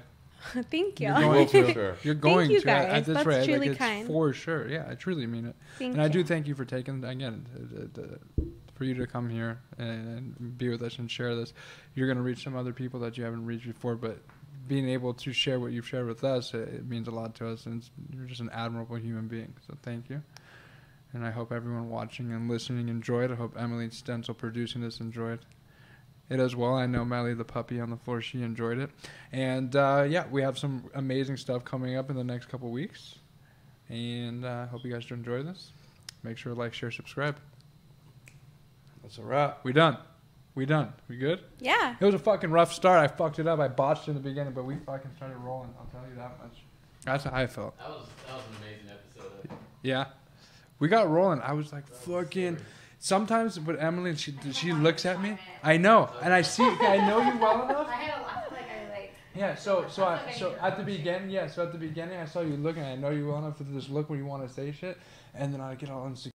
Thank you. You're going to. Sure. You're going thank you to. Guys. That's right. Truly like, kind. For sure. Yeah, I truly mean it. Thank and you. I do thank you for taking, again, for you to come here and be with us and share this. You're going to reach some other people that you haven't reached before, but being able to share what you've shared with us, it means a lot to us, and you're just an admirable human being. So thank you. And I hope everyone watching and listening enjoyed. I hope Emily Stencil producing this enjoyed it as well. I know Melly the puppy on the floor, she enjoyed it. And yeah, we have some amazing stuff coming up in the next couple weeks. And I hope you guys enjoy this. Make sure to like, share, subscribe. That's a wrap. We done. We good? Yeah. It was a fucking rough start. I fucked it up. I botched in the beginning, but we fucking started rolling. I'll tell you that much. That's how I felt. That was an amazing episode. Yeah. We got rolling. I was like, fucking. Sometimes with Emily, she looks at me. I know, and I see. I know you well enough. I had a lot like. Yeah. So at the beginning, I saw you looking. I know you well enough to just look when you want to say shit, and then I get all insecure.